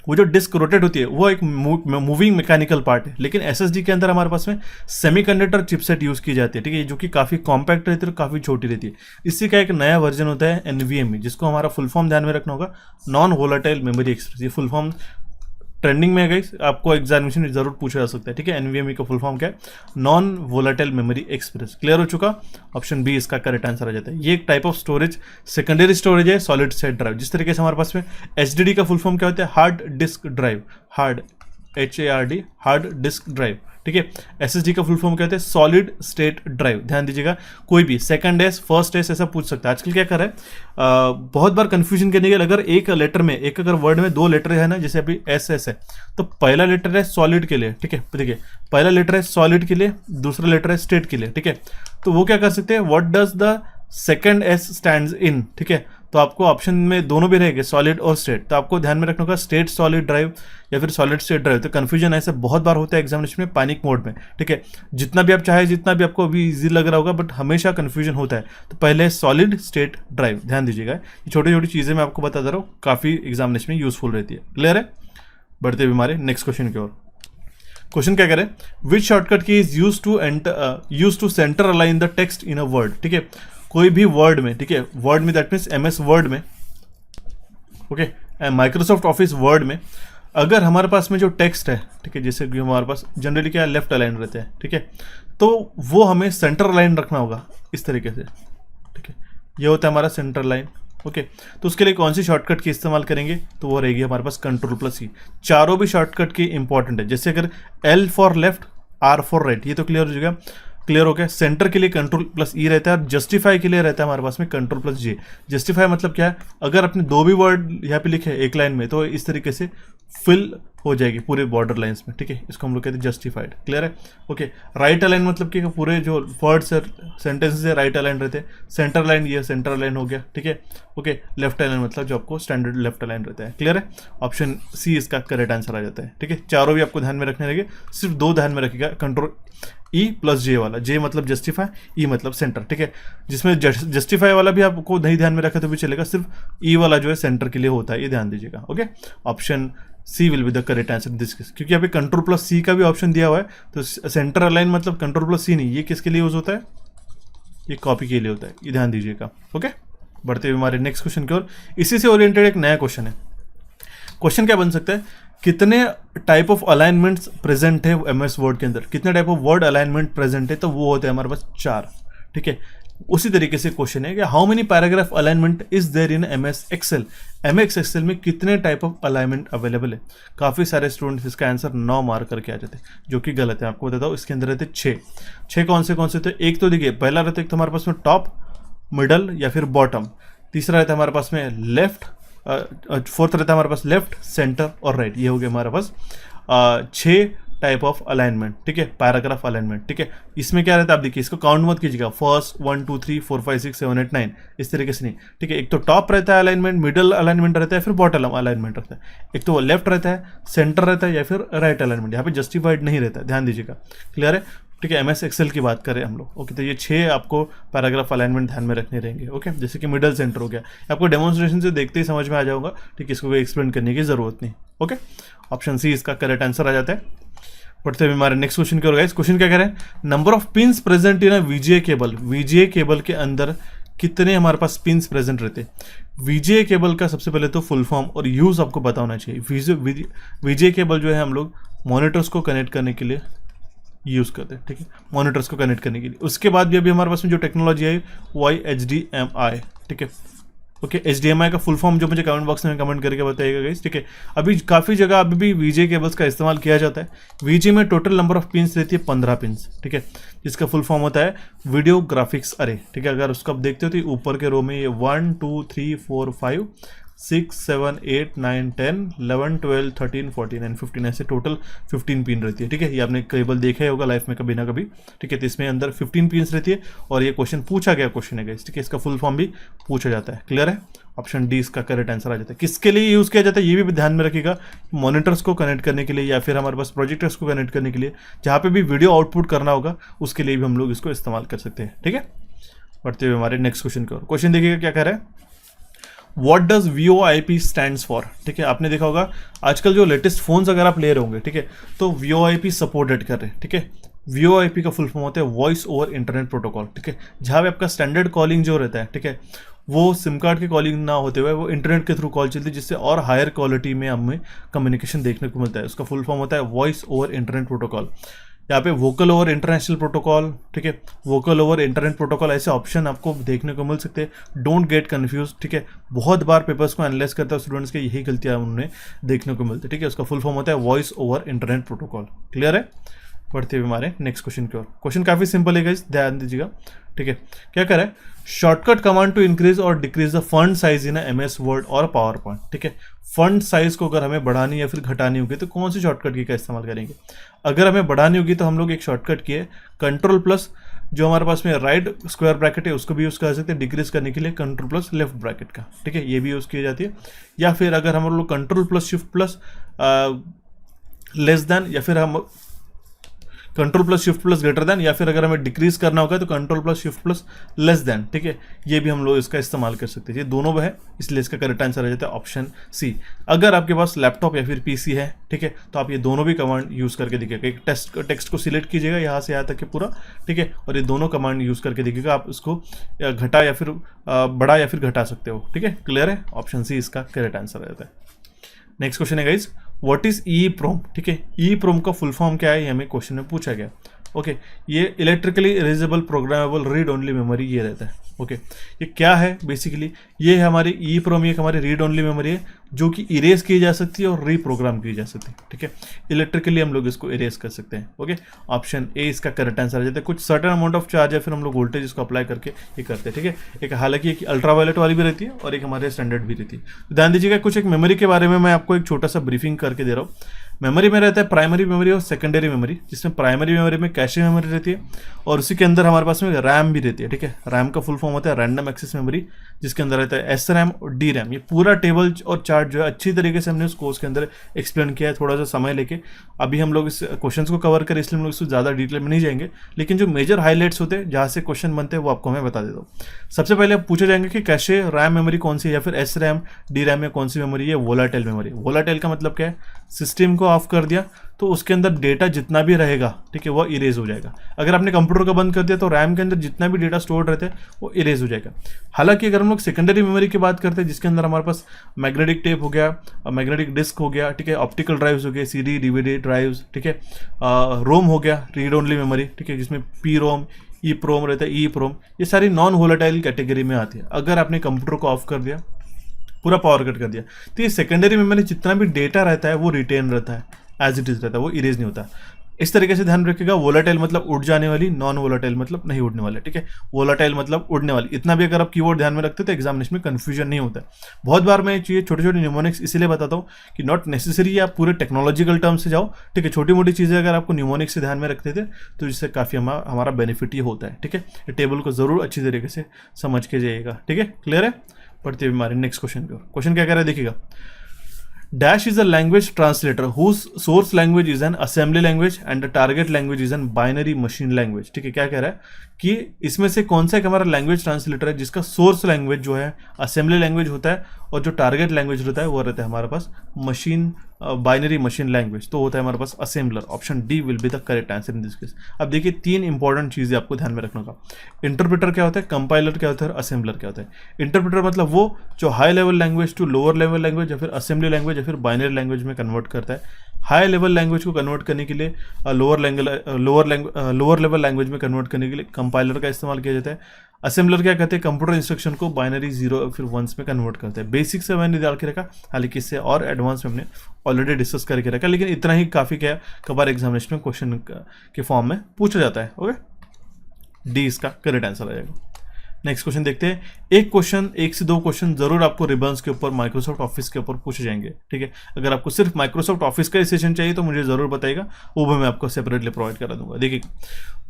वो जो डिस्क रोटेट होती है वो एक मूविंग मैकेनिकल पार्ट है। लेकिन SSD के अंदर हमारे पास में सेमीकंडक्टर चिपसेट यूज़ की जाती है, ठीक है, जो कि काफ़ी कॉम्पैक्ट रहती है और काफ़ी छोटी रहती है। इसी का एक नया वर्जन होता है NVMe, जिसको हमारा फुल फॉर्म ध्यान में रखना होगा, नॉन वोलेटाइल मेमोरी एक्सप्रेस। ये फुल फॉर्म ट्रेंडिंग में है गाइस, आपको एग्जामिनेशन में जरूर पूछा जा सकता है, ठीक है। NVMe का फुल फॉर्म क्या है, non volatile memory express. Clear हो चुका, ऑप्शन बी इसका करेक्ट आंसर आ जाता है। ये एक type of storage, secondary storage है, सॉलिड स्टेट ड्राइव। जिस तरीके से हमारे पास में HDD का फुल फॉर्म क्या होता है, hard disk drive, hard HARD, hard disk drive, ठीक है। SSD का फुल फॉर्म क्या होता है, सॉलिड स्टेट ड्राइव। ध्यान दीजिएगा, कोई भी सेकंड एस, फर्स्ट एस ऐसा पूछ सकता है। आजकल क्या कर रहा है, बहुत बार कंफ्यूजन करने के लिए अगर एक लेटर में, एक अगर वर्ड में 2 लेटर है ना, जैसे अभी SS है, तो पहला लेटर है सॉलिड के लिए, ठीक है, देखिए पहला लेटर है सॉलिड के लिए, दूसरा लेटर है स्टेट के लिए, ठीक है। तो वो क्या कर सकते हैं, what does the second S stands इन, ठीक है। तो आपको ऑप्शन में दोनों भी रहेंगे, सॉलिड और स्टेट। तो आपको ध्यान में रखना होगा स्टेट सॉलिड ड्राइव या फिर सॉलिड स्टेट ड्राइव। तो कंफ्यूजन ऐसे बहुत बार होता है एग्जामिनेशन में, पैनिक मोड में, ठीक है। जितना भी आप चाहे, जितना भी आपको अभी इजी लग रहा होगा, बट हमेशा कंफ्यूजन होता है। तो पहले सॉलिड स्टेट ड्राइव, ध्यान दीजिएगा। ये छोटी छोटी चीजें मैं आपको बताता रहा हूँ, काफी एग्जामिनेशन में यूजफुल रहती है। क्लियर है, बढ़ते हुए हमारे नेक्स्ट क्वेश्चन की ओर। क्वेश्चन क्या करें, which shortcut key is use to center align the text in a word, ठीक है। कोई भी वर्ड में, ठीक है, वर्ड में दैट मीन्स MS वर्ड में, ओके, माइक्रोसॉफ्ट ऑफिस वर्ड में, अगर हमारे पास में जो टेक्स्ट है, ठीक है, जैसे कि हमारे पास जनरली क्या लेफ्ट अलाइन रहते हैं, ठीक है, तो वो हमें सेंटर अलाइन रखना होगा इस तरीके से, ठीक है। ये होता है हमारा सेंटर लाइन, ओके। तो उसके लिए कौन सी शॉर्टकट की इस्तेमाल करेंगे, तो वो रहेगी हमारे पास Ctrl+C। चारों भी शॉर्टकट की इंपॉर्टेंट है। जैसे अगर L for left, R for right, ये तो क्लियर हो जाएगा, क्लियर हो गया। सेंटर के लिए Ctrl+E रहता है और जस्टिफाई के लिए रहता है हमारे पास में Ctrl+J। जस्टिफाई मतलब क्या है, अगर आपने 2 भी वर्ड यहाँ पे लिखे एक लाइन में, तो इस तरीके से फिल हो जाएगी पूरे बॉर्डर लाइंस में, ठीक है। इसको हम लोग कहते हैं जस्टिफाइड, क्लियर है। ओके, राइट अलाइन मतलब कि पूरे जो वर्ड्स सेंटेंसेस है राइट अलाइन रहते हैं। सेंटर लाइन, ये सेंटर अलाइन हो गया, ठीक है। ओके, लेफ्ट अलाइन मतलब जो आपको स्टैंडर्ड लेफ्ट अलाइन रहता है, क्लियर है। ऑप्शन सी इसका करेक्ट आंसर आ जाता है, ठीक है। चारों भी आपको ध्यान में रखने रहेंगे, सिर्फ दो ध्यान में रखिएगा, कंट्रोल ई प्लस जे वाला, जे मतलब जस्टिफाई, ई मतलब सेंटर, ठीक है। जिसमें जस्टिफाई वाला भी आपको नहीं ध्यान में रखा तो भी चलेगा, सिर्फ ई वाला जो है सेंटर के लिए होता है, ये ध्यान दीजिएगा। Okay, option C will be the correct answer this case, क्योंकि यहाँ पे कंट्रोल प्लस सी का भी ऑप्शन दिया हुआ है, तो सेंटर अलाइन मतलब कंट्रोल प्लस सी नहीं, ये किसके लिए यूज होता है, ये कॉपी के लिए होता है, ये ध्यान दीजिएगा। ओके, बढ़ते हुए हमारे नेक्स्ट क्वेश्चन की ओर। इसी से ओरिएंटेड एक नया क्वेश्चन है। क्वेश्चन क्या बन सकता है, कितने टाइप ऑफ अलाइनमेंट्स प्रेजेंट है एमएस वर्ड के अंदर, कितने type of word alignment present है, तो वो होते हैं हमारे पास 4, ठीक है। उसी तरीके से क्वेश्चन है कि how many paragraph alignment is there in MS Excel, MS Excel में कितने टाइप ऑफ अलाइनमेंट अवेलेबल है। काफ़ी सारे स्टूडेंट्स इसका आंसर 9 मार्क करके आ जाते हैं, जो कि गलत है। आपको बताता हूँ, इसके अंदर रहते 6 कौन से थे। एक तो देखिए, पहला रहता है एक तो हमारे पास में टॉप, मिडल या फिर बॉटम। तीसरा रहता है हमारे पास में लेफ्ट, फोर्थ रहता है हमारे पास लेफ्ट, सेंटर और राइट। ये हो गया हमारे पास 6 टाइप ऑफ अलाइनमेंट, ठीक है, पैराग्राफ अलाइनमेंट, ठीक है। इसमें क्या रहता है, आप देखिए, इसको काउंट मत कीजिएगा, फर्स्ट 1 2 3 4 5 6 7 8 9 इस तरीके से नहीं, ठीक है। एक तो टॉप रहता है अलाइनमेंट, मिडल अलाइनमेंट रहता है, फिर बॉटम अलाइनमेंट रहता है। एक तो लेफ्ट रहता है, सेंटर रहता है या फिर राइट अलाइनमेंट। यहाँ पे जस्टिफाइड नहीं रहता है, ध्यान दीजिएगा, क्लियर है, ठीक है। एमएस एक्सेल की बात करें हम लोग, ओके, तो ये 6 आपको पैराग्राफ अलाइनमेंट ध्यान में रखने रहेंगे, ओके। जैसे कि मिडल सेंटर हो गया, आपको डेमोन्स्ट्रेशन से देखते ही समझ में आ जाऊंगा, ठीक है, इसको कोई एक्सप्लेन करने की जरूरत नहीं, ओके। ऑप्शन सी इसका करेक्ट आंसर आ जाता है। बढ़ते हुए हमारे नेक्स्ट क्वेश्चन की ओर गाइस। क्वेश्चन क्या कह रहे हैं, number of pins present in a VGA cable, VGA cable के अंदर कितने हमारे पास पिन्स प्रेजेंट रहते हैं। वीजीए केबल का सबसे पहले तो फुल फॉर्म और यूज आपको पता होना चाहिए। वीजीए केबल जो है हम लोग मॉनिटर्स को कनेक्ट करने के लिए यूज़ करते हैं, ठीक है, मॉनिटर्स को कनेक्ट करने के लिए। उसके बाद भी अभी हमारे पास में जो टेक्नोलॉजी आई वो आई HDMI, ठीक है। ओके, HDMI का फुल फॉर्म जो मुझे कमेंट बॉक्स में कमेंट करके बताइएगा गाइस, ठीक है। अभी काफ़ी जगह अभी भी वीजे केबल्स का इस्तेमाल किया जाता है। वीजे में टोटल नंबर ऑफ पिन्स रहती है 15 पिन्स, ठीक है, जिसका फुल फॉर्म होता है वीडियो ग्राफिक्स अरे, ठीक है। अगर उसको आप देखते हो तो ऊपर के रो में ये 1 2 3 4 5 6 7 8 9 10 11 12 13 14 एंड 15 ऐसे टोटल 15 पिन रहती है, ठीक है। ये आपने केबल देखा ही होगा लाइफ में कभी ना कभी, ठीक है। तो इसमें अंदर 15 पिन्स रहती है और ये क्वेश्चन पूछा गया क्वेश्चन है गाइस, ठीक है। इसका फुल फॉर्म भी पूछा जाता है, क्लियर है। ऑप्शन डी इसका करेक्ट आंसर आ जाता है। किसके लिए यूज़ किया जाता है ये भी ध्यान में रखिएगा, मॉनिटर्स को कनेक्ट करने के लिए या फिर हमारे पास प्रोजेक्टर्स को कनेक्ट करने के लिए, जहाँ पे भी वीडियो आउटपुट करना होगा उसके लिए भी हम लोग इसको इस्तेमाल कर सकते हैं, ठीक है। बढ़ते हुए हमारे नेक्स्ट क्वेश्चन की ओर। क्वेश्चन देखिएगा क्या कह रहा है, What does VoIP stands for, ठीक है। आपने देखा होगा आजकल जो लेटेस्ट फोन्स अगर आप ले रहे होंगे, ठीक है, तो VoIP सपोर्टेड कर रहे हैं, ठीक है। VoIP का फुल फॉर्म होता है वॉइस ओवर इंटरनेट प्रोटोकॉल, ठीक है। जहाँ पे आपका स्टैंडर्ड कॉलिंग जो रहता है, ठीक है, वो सिम कार्ड की कॉलिंग ना होते हुए वो इंटरनेट के थ्रू कॉल चलती है, जिससे और हायर क्वालिटी में हमें कम्युनिकेशन देखने को मिलता है। उसका फुल फॉर्म होता है वॉइस ओवर इंटरनेट प्रोटोकॉल। यहाँ पे वोकल ओवर इंटरनेशनल प्रोटोकॉल, ठीक है, वोकल ओवर इंटरनेट प्रोटोकॉल, ऐसे ऑप्शन आपको देखने को मिल सकते हैं। डोंट गेट कंफ्यूज, ठीक है। बहुत बार पेपर्स को एनालाइज करता है स्टूडेंट्स के, यही गलतियाँ उन्हें देखने को मिलती है, ठीक है। उसका फुल फॉर्म होता है voice over internet protocol, clear है। बढ़ते हुए हमारे नेक्स्ट क्वेश्चन की ओर। क्वेश्चन काफ़ी सिंपल है गाइस, ध्यान दीजिएगा, ठीक है। क्या कर रहा है, शॉर्टकट कमांड टू इंक्रीज और decrease the fund size in MS word और पावर पॉइंट, ठीक है। फंड साइज को अगर हमें बढ़ानी या फिर घटानी होगी तो कौन सी शॉर्टकट की का इस्तेमाल करेंगे। अगर हमें बढ़ानी होगी तो हम लोग एक शॉर्टकट की है कंट्रोल प्लस, जो हमारे पास में राइट स्क्वायर ब्रैकेट है उसको भी यूज़ कर सकते हैं। डिक्रीज करने के लिए कंट्रोल प्लस लेफ्ट ब्रैकेट का, ठीक है, ये भी यूज़ की जाती है। या फिर अगर हम लोग control plus shift plus less than, या फिर हम control plus shift plus greater than, या फिर अगर हमें डिक्रीज करना होगा तो control plus shift plus less than, ठीक है। ये भी हम लोग इसका इस्तेमाल कर सकते हैं। ये दोनों है, इसलिए इसका करेक्ट आंसर आ जाता है ऑप्शन सी। अगर आपके पास लैपटॉप या फिर PC है, ठीक है, तो आप ये दोनों भी कमांड यूज़ करके देखिएगा। एक टेक्स्ट को सिलेक्ट कीजिएगा यहाँ से यहाँ तक के पूरा, ठीक है, और ये दोनों कमांड यूज़ करके देखिएगा। आप इसको घटा या फिर बढ़ा या फिर घटा सकते हो, ठीक है, क्लियर है। ऑप्शन सी इसका करेक्ट आंसर आ जाता है। नेक्स्ट क्वेश्चन है गाइज, व्हाट इज EEPROM, ठीक है। EEPROM का फुल फॉर्म क्या है, ये हमें क्वेश्चन में पूछा गया, ओके। ये electrically erasable programmable read only memory ये रहता है, ओके। ये क्या है बेसिकली, ये है हमारी EEPROM, ये हमारी रीड ओनली मेमोरी है। जो कि इरेज की जा सकती है और रीप्रोग्राम की जा सकती है, ठीक है। इलेक्ट्रिकली हम लोग इसको इरेज कर सकते हैं, ओके। ऑप्शन ए इसका करेक्ट आंसर आ जाता है। कुछ सर्टेन अमाउंट ऑफ चार्ज है, फिर हम लोग वोल्टेज इसको अप्लाई करके ये करते हैं, ठीक है। एक हालांकि एक अल्ट्रावायलेट वाली भी रहती है और एक हमारे स्टैंडर्ड भी रहती है। तो ध्यान दीजिएगा, कुछ एक मेमोरी के बारे में मैं आपको एक छोटा सा ब्रीफिंग करके दे रहा हूँ। मेमोरी में रहता है प्राइमरी मेमोरी और सेकेंडरी मेमोरी, जिसमें प्राइमरी मेमोरी में कैशे मेमोरी रहती है और उसी के अंदर हमारे पास में रैम भी रहती है, ठीक है। रैम का फुल फॉर्म होता है रैंडम एक्सेस मेमोरी, जिसके अंदर रहता है एस रैम और डी रैम। ये पूरा टेबल और चार्ट जो है अच्छी तरीके से हमने उस कोर्स के अंदर एक्सप्लेन किया है, थोड़ा सा समय लेके। अभी हम लोग इस क्वेश्चन को कवर करें, इसलिए हम लोग इसको ज़्यादा डिटेल में नहीं जाएंगे, लेकिन जो मेजर हाईलाइट्स होते हैं जहाँ से क्वेश्चन बनते हैं वो आपको मैं बता देता हूँ। सबसे पहले आप पूछे जाएंगे कि कैशे रैम मेमोरी कौन सी है या फिर एस रैम डी रैम में कौन सी मेमोरी है। वोलाटाइल मेमोरी, वोलाटाइल का मतलब क्या है, सिस्टम को ऑफ कर दिया तो उसके अंदर डेटा जितना भी रहेगा, ठीक है, वो इरेज हो जाएगा। अगर आपने कंप्यूटर को बंद कर दिया तो रैम के अंदर जितना भी डेटा स्टोर रहता है वो इरेज हो जाएगा। हालांकि अगर हम लोग सेकेंडरी मेमोरी की बात करते हैं, जिसके अंदर हमारे पास मैग्नेटिक टेप हो गया, मैग्नेटिक डिस्क हो गया, ठीक है, ऑप्टिकल ड्राइव्स हो गए, सीडी डीवीडी ड्राइव्स, ठीक है, रोम हो गया, रीड ओनली मेमोरी, ठीक है, जिसमें पी रोम ई प्रोम रहता है, ई प्रोम, ये सारी नॉन वोलेटाइल कैटेगरी में आती है। अगर आपने कंप्यूटर को ऑफ कर दिया, पूरा पावर कट कर दिया, तो ये सेकेंडरी मेमोरी जितना भी डेटा रहता है वो रिटेन रहता है, एज इट इज रहता है, वो इरेज नहीं होता। इस तरीके से ध्यान रखिएगा। वोलाटाइल मतलब उड़ जाने वाली, नॉन वोलाटाइल मतलब नहीं उड़ने वाले, ठीक है। वोलाटाइल मतलब उड़ने वाली, इतना भी अगर आप कीवर्ड ध्यान में रखते हो तो एग्जामिनेशन में कंफ्यूजन नहीं होता है। बहुत बार मैं ये चीज़ें छोटे छोटे न्यूमोनिक्स इसलिए बताता हूँ कि नॉट नेसेसरी आप पूरे टेक्नोलॉजिकल टर्म से जाओ, ठीक है। छोटी मोटी चीज़ें अगर आपको न्यूमोनिक्स से ध्यान में रखते थे तो इससे काफ़ी हमारा बेनिफिट ये होता है, ठीक है। ये टेबल को जरूर अच्छी तरीके से समझ के जाइएगा, ठीक है। क्लियर है? पढ़ते हुए हमारे नेक्स्ट क्वेश्चन पे। क्वेश्चन क्या कह रहा है देखिएगा। Dash is a language translator whose source language is an assembly language and the target language is an binary machine language। ठीक है, क्या कह रहा है कि इसमें से कौन सा एक हमारा लैंग्वेज ट्रांसलेटर है जिसका सोर्स लैंग्वेज जो है असेंबली लैंग्वेज होता है और जो टारगेट लैंग्वेज रहता है वो रहता है हमारे पास मशीन बाइनरी मशीन लैंग्वेज, तो होता है हमारे पास assembler. Option D will be the correct answer in this case. अब देखिए तीन इंपॉर्टेंट चीज़ें आपको ध्यान में रखने का। इंटरप्रेटर क्या होता है, कंपाइलर क्या होता है, असेंबलर क्या होता है। इंटरप्रेटर मतलब वो जो high level language to lower level language या फिर असेंबली लैंग्वेज या फिर बाइनरी लैंग्वेज में कन्वर्ट करता है। हाई लेवल लैंग्वेज को कन्वर्ट करने के लिए लोअर लेवल लैंग्वेज में कन्वर्ट करने के लिए कंपाइलर का इस्तेमाल किया जाता है। असेंबलर क्या कहते हैं, कंप्यूटर इंस्ट्रक्शन को बाइनरी 0 फिर 1 में कन्वर्ट करते हैं। बेसिक से मैंने डाल के रखा, हालांकि इससे और एडवांस में हमने ऑलरेडी डिस्कस करके रखा, लेकिन इतना ही काफ़ी क्या कबार एग्जामिनेशन में क्वेश्चन के फॉर्म में पूछा जाता है। ओके, डी इसका करेक्ट आंसर आ जाएगा। नेक्स्ट क्वेश्चन देखते हैं। एक क्वेश्चन, एक से दो क्वेश्चन जरूर आपको रिबन्स के ऊपर, माइक्रोसॉफ्ट ऑफिस के ऊपर पूछे जाएंगे, ठीक है। अगर आपको सिर्फ माइक्रोसॉफ्ट ऑफिस का सेशन चाहिए तो मुझे जरूर बताइएगा, वो भी मैं आपको सेपरेटली प्रोवाइड करा दूंगा। देखिए,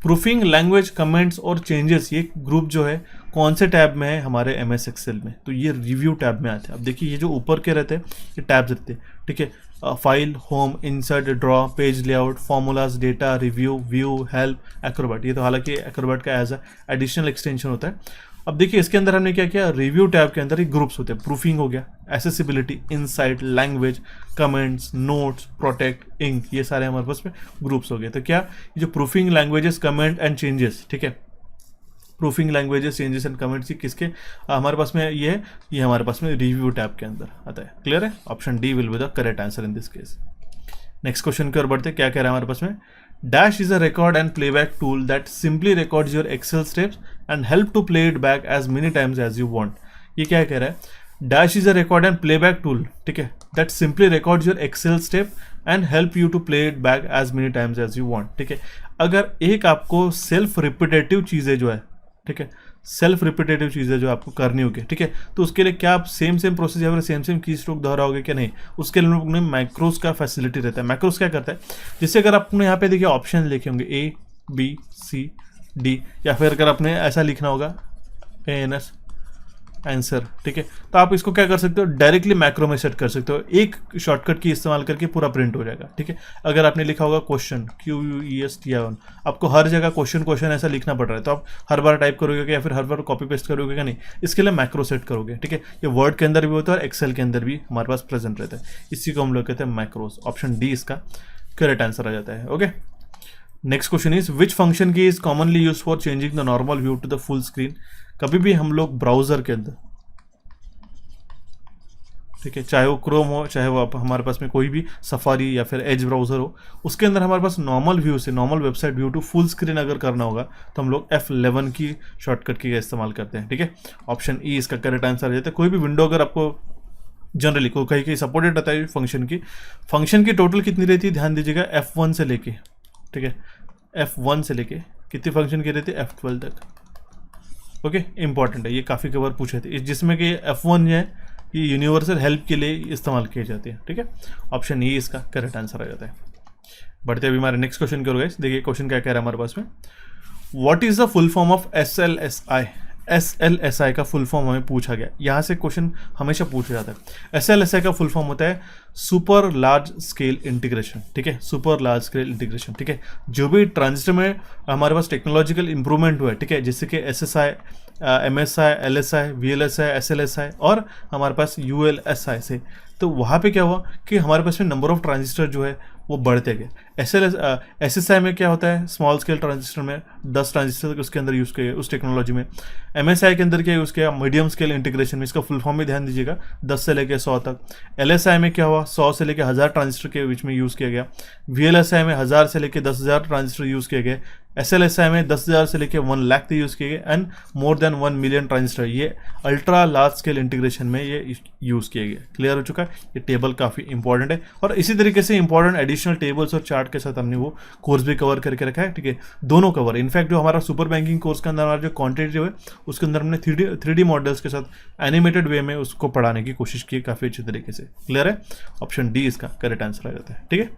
प्रूफिंग लैंग्वेज कमेंट्स और चेंजेस, ये ग्रुप जो है कौन से टैब में है हमारे MS एक्सेल में, तो ये रिव्यू टैब में आते हैं। अब देखिए ये जो ऊपर के रहते हैं ये टैब्स रहते हैं, ठीक है। File, home, insert, draw, page layout, formulas, data, review, view, help, Acrobat. ये तो हालांकि एक्रोबैट का एज अ एडिशनल एक्सटेंशन होता है। अब देखिए इसके अंदर हमने क्या किया, रिव्यू टैब के अंदर ही ग्रुप्स होते हैं। प्रूफिंग हो गया, accessibility, insight, language, comments, notes, protect, ink, ये सारे हमारे पास में ग्रुप्स हो गए। तो क्या ये जो proofing languages, comment and changes, ठीक है, proofing languages, changes and comments किसके हमारे पास में ये है, ये हमारे पास में रिव्यू टैब के अंदर आता है। क्लियर है? Option D will be the correct answer in this case. Next question की ओर बढ़ते, क्या कह रहा है हमारे पास में। Dash is a record and playback tool that simply records your Excel steps and help to play it back as many times as you want। ये क्या कह रहा है, Dash is a record and playback tool, ठीक है, that simply records your Excel step and help you to play it back as many times as you want। ठीक है, अगर एक आपको सेल्फ रिपीटेटिव चीज़ें जो है, ठीक है, सेल्फ रिपीटेटिव चीज़ें जो आपको करनी होगी, ठीक है, तो उसके लिए क्या आप सेम प्रोसेस या फिर सेम की स्ट्रोक दोहराओगे क्या? नहीं, उसके लिए लोग मैक्रोस का फैसिलिटी रहता है। मैक्रोस क्या करता है, जिससे अगर आपने यहाँ पे देखिए ऑप्शन लिखे होंगे ABCD, या फिर अगर आपने ऐसा लिखना होगा ANS आंसर, ठीक है, तो आप इसको क्या कर सकते हो, डायरेक्टली मैक्रो में सेट कर सकते हो, एक शॉर्टकट की इस्तेमाल करके पूरा प्रिंट हो जाएगा। ठीक है, अगर आपने लिखा होगा क्वेश्चन QUESTION, आपको हर जगह क्वेश्चन ऐसा लिखना पड़ रहा है, तो आप हर बार टाइप करोगे या फिर हर बार कॉपी पेस्ट करोगे क्या? नहीं, इसके लिए मैक्रो सेट करोगे। ठीक है, ये वर्ड के अंदर भी होता है और एक्सेल के अंदर भी हमारे पास प्रेजेंट रहता है, इसी को हम लोग कहते हैं मैक्रोस। ऑप्शन डी इसका करेक्ट आंसर आ जाता है। Okay, next question is which function key is commonly use for changing the normal view to the full screen. कभी भी हम लोग ब्राउजर के अंदर, ठीक है, चाहे वो क्रोम हो, चाहे वो हमारे पास में कोई भी सफारी या फिर एज ब्राउजर हो, उसके अंदर हमारे पास नॉर्मल व्यू से normal website view to full screen अगर करना होगा तो हम लोग F11 की शॉर्टकट की का इस्तेमाल करते हैं। ठीक है, ऑप्शन ई इसका करेक्ट आंसर आ जाता है। कोई भी विंडो अगर आपको जनरली को कहीं कहीं सपोर्टेड रहता है फंक्शन की टोटल कितनी रहती है, ध्यान दीजिएगा F1 से लेके, ठीक है, F1 से लेके कितनी फंक्शन की रहती है, F12 तक। ओके, इंपॉर्टेंट है, ये काफ़ी कबार पूछे थे, जिसमें कि F1 है ये यूनिवर्सल हेल्प के लिए इस्तेमाल किए जाते हैं, ठीक है। ऑप्शन ई इसका करेक्ट आंसर आ जाता है। बढ़ते अभी हमारे नेक्स्ट क्वेश्चन की ओर गाइस, देखिए क्वेश्चन क्या कह रहा है हमारे पास में, what is the full form of SLSI। SLSI का फुल फॉर्म हमें पूछा गया, यहाँ से क्वेश्चन हमेशा पूछा जाता है। SLSI का फुल फॉर्म होता है सुपर लार्ज स्केल इंटीग्रेशन, ठीक है, सुपर लार्ज स्केल इंटीग्रेशन, ठीक है। जो भी ट्रांजिस्टर में हमारे पास टेक्नोलॉजिकल इंप्रूवमेंट हुआ है, ठीक है, जैसे कि SSI, MSI, LSI, VLSI, SLSI और हमारे पास ULSI से, तो वहाँ पे क्या हुआ कि हमारे पास में नंबर ऑफ ट्रांजिस्टर जो है वो बढ़ते गए। SSI में क्या होता है, स्मॉल स्केल ट्रांजिस्टर में 10 ट्रांजिस्टर उसके अंदर यूज़ किए उस टेक्नोलॉजी में। MSI के अंदर क्या यूज़ किया, मीडियम स्केल इंटीग्रेशन में, इसका फुल फॉर्म में ध्यान दीजिएगा 10 से लेकर 100 तक। LSI में क्या हुआ, 100 से लेकर 1000 ट्रांजिस्टर के बीच में यूज़ किया गया। VLSI में 1000 से लेकर 10,000 ट्रांजिस्टर यूज़ किए गए। SLSI में 10,000 से लेकर 1 लाख तक यूज़ किए गए and more than 1 million transistor, ये अल्ट्रा लार्ज स्केल इंटीग्रेशन में ये यूज़ किए गए। क्लियर हो चुका है, ये टेबल काफ़ी इंपॉर्टेंट है और इसी तरीके से इंपॉर्टेंट एडिशनल टेबल्स और चार्ट के साथ हमने वो कोर्स भी कवर करके रखा है, ठीक है, दोनों कवर। इनफैक्ट जो हमारा सुपर बैंकिंग कोर्स के अंदर हमारा जो क्वांटिटेटिव है उसके अंदर हमने 3D मॉडल्स के साथ एनिमेटेड वे में उसको पढ़ाने की कोशिश की काफ़ी अच्छे तरीके से। क्लियर है, ऑप्शन डी इसका करेक्ट आंसर आ जाता है, ठीक है।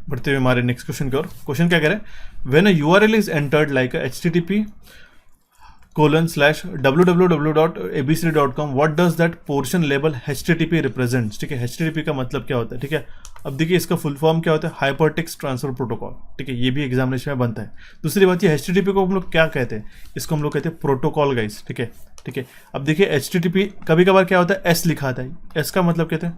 बढ़ते हुए हमारे नेक्स्ट क्वेश्चन की ओर, क्वेश्चन क्या कह रहे हैं, when a URL is entered like http://www.abc.com what does that portion label HTTP represents, ठीक है। HTTP का मतलब क्या होता है, ठीक है। अब देखिए इसका फुल फॉर्म क्या होता है, हाइपरटेक्स्ट ट्रांसफर प्रोटोकॉल, ठीक है, ये भी एग्जामिनेशन में बनता है। दूसरी बात ये HTTP को हम लोग क्या कहते हैं, इसको हम लोग कहते हैं प्रोटोकॉल गाइस, ठीक है, ठीक है। अब देखिए HTTP कभी कभार क्या होता है, S लिखा आता है, S का मतलब कहते हैं,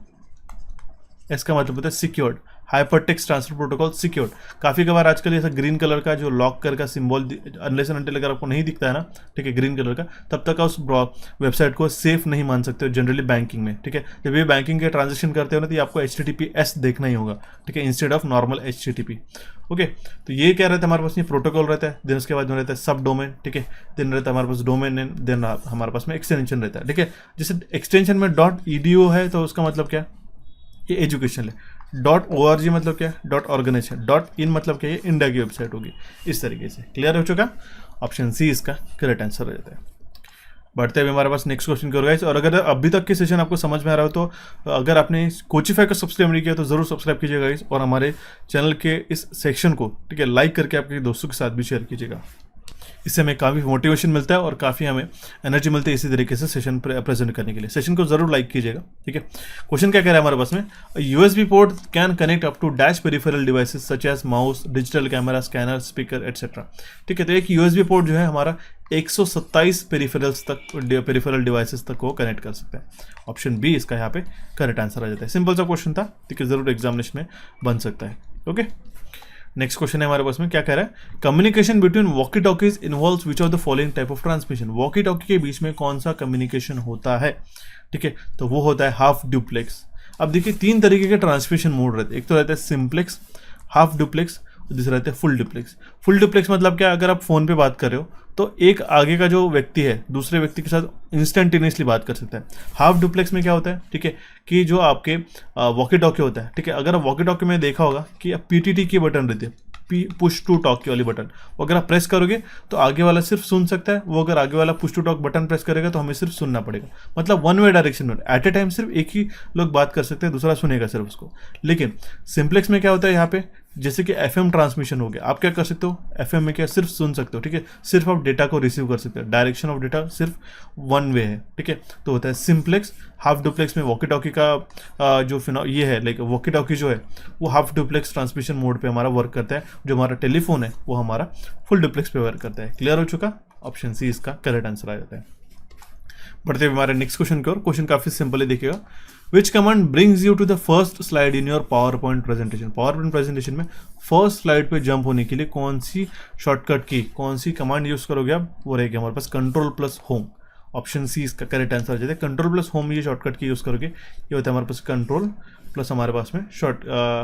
S का मतलब होता है secured, hypertext transfer protocol secured. काफ़ी कबार आजकल ऐसा ग्रीन कलर का जो लॉक कर का सिंबल अनलेस एंड अनटिल अगर आपको नहीं दिखता है ना, ठीक है, ग्रीन कलर का, तब तक आप उस वेबसाइट को सेफ नहीं मान सकते हो जनरली बैंकिंग में, ठीक है। जब ये बैंकिंग के ट्रांजेक्शन करते हो ना तो ये आपको HTTPS देखना ही होगा, ठीक है, instead of normal HTTP। Okay, तो ये क्या रहता है हमारे पास, ये प्रोटोकॉल रहता है, देन उसके बाद में रहता है सब डोमेन, ठीक है, देन रहता है हमारे पास डोमेन नेम, देन हमारे पास में एक्सटेंशन रहता है, ठीक है। जैसे एक्सटेंशन में .edu है तो उसका मतलब क्या, ये एजुकेशन है। .org मतलब क्या है, .organization, .in मतलब क्या है, इंडिया की वेबसाइट होगी, इस तरीके से। क्लियर हो चुका, ऑप्शन सी इसका करेक्ट आंसर हो जाता है। बढ़ते हुए हमारे पास नेक्स्ट क्वेश्चन करो गाइस, और अगर अभी तक के सेशन आपको समझ में आ रहा हो तो अगर आपने कोचिफाई को सब्सक्राइब नहीं किया तो जरूर सब्सक्राइब कीजिएगा गाइस, और हमारे चैनल के इस सेक्शन को, ठीक है, लाइक करके आपके दोस्तों के साथ भी शेयर कीजिएगा। इससे हमें काफ़ी मोटिवेशन मिलता है और काफ़ी हमें एनर्जी मिलती है इसी तरीके से सेशन प्रेजेंट करने के लिए। सेशन को जरूर लाइक कीजिएगा, ठीक है। क्वेश्चन क्या कह रहा है हमारे पास में, USB port can connect up to dash peripheral devices such as mouse, digital camera, scanner, speaker etcetera, ठीक है। तो एक USB पोर्ट जो है हमारा 127 पेरिफेरल डिवाइसेस तक को कनेक्ट कर सकता है। ऑप्शन बी इसका यहाँ पे करेक्ट आंसर आ जाता है। सिंपल सा क्वेश्चन था, ठीक है, जरूर एग्जामिनेशन में बन सकता है। ओके, नेक्स्ट क्वेश्चन है हमारे पास में, क्या कह रहा है, communication between walkie talkies involves which of the following type of transmission. Walkie talkie के बीच में कौन सा कम्युनिकेशन होता है, ठीक है, तो वो होता है हाफ डुप्लेक्स। अब देखिए 3 तरीके के ट्रांसमिशन मोड रहते हैं, एक तो रहता है सिंप्लेक्स, हाफ डुप्लेक्स, दूसरा रहता है फुल डुप्लेक्स। फुल डुप्लेक्स मतलब क्या, अगर आप फोन पे बात कर रहे हो तो एक आगे का जो व्यक्ति है दूसरे व्यक्ति के साथ इंस्टेंटेनियसली बात कर सकता है। हाफ डुप्लेक्स में क्या होता है, ठीक है, कि जो आपके वॉकी टॉकी होता है, ठीक है, अगर आप वॉकी टॉकी में देखा होगा कि PTT की बटन रहती है, पुश टू टॉक की वाली बटन, वो अगर आप प्रेस करोगे तो आगे वाला सिर्फ सुन सकता है, वो अगर आगे वाला push to talk button press करेगा तो हमें सिर्फ सुनना पड़ेगा। मतलब वन वे डायरेक्शन में एट ए टाइम सिर्फ एक ही लोग बात कर सकते हैं, दूसरा सुनेगा सिर्फ उसको। लेकिन सिंप्लेक्स में क्या होता है, यहाँ पे जैसे कि FM ट्रांसमिशन हो गया, आप क्या कर सकते हो, FM में क्या सिर्फ सुन सकते हो, ठीक है, सिर्फ आप डेटा को रिसीव कर सकते हो, डायरेक्शन ऑफ डेटा सिर्फ वन वे है, ठीक है, तो होता है सिंप्लेक्स। हाफ डुप्लेक्स में वॉकी टॉकी का जो ये है, लाइक वॉकी टॉकी जो है वो हाफ डुप्लेक्स ट्रांसमिशन मोड पे हमारा वर्क करता है, जो हमारा टेलीफोन है वो हमारा फुल डुप्लेक्स पे वर्क करता है। क्लियर हो चुका, ऑप्शन सी इसका करेक्ट आंसर आ जाता है। बढ़ते हुए हमारे नेक्स्ट क्वेश्चन की ओर, क्वेश्चन काफी सिंपल है, देखिएगा, which command brings you to the first slide in your PowerPoint presentation. PowerPoint presentation में फर्स्ट स्लाइड पे जंप होने के लिए कौन सी शॉर्टकट की, कौन सी कमांड यूज करोगे आप, वो रहेगी हमारे पास Ctrl+Home। ऑप्शन सी इसका करेक्ट आंसर आ जाता है। Ctrl+Home ये शॉर्टकट की यूज करोगे, ये होता है हमारे पास कंट्रोल प्लस हमारे पास में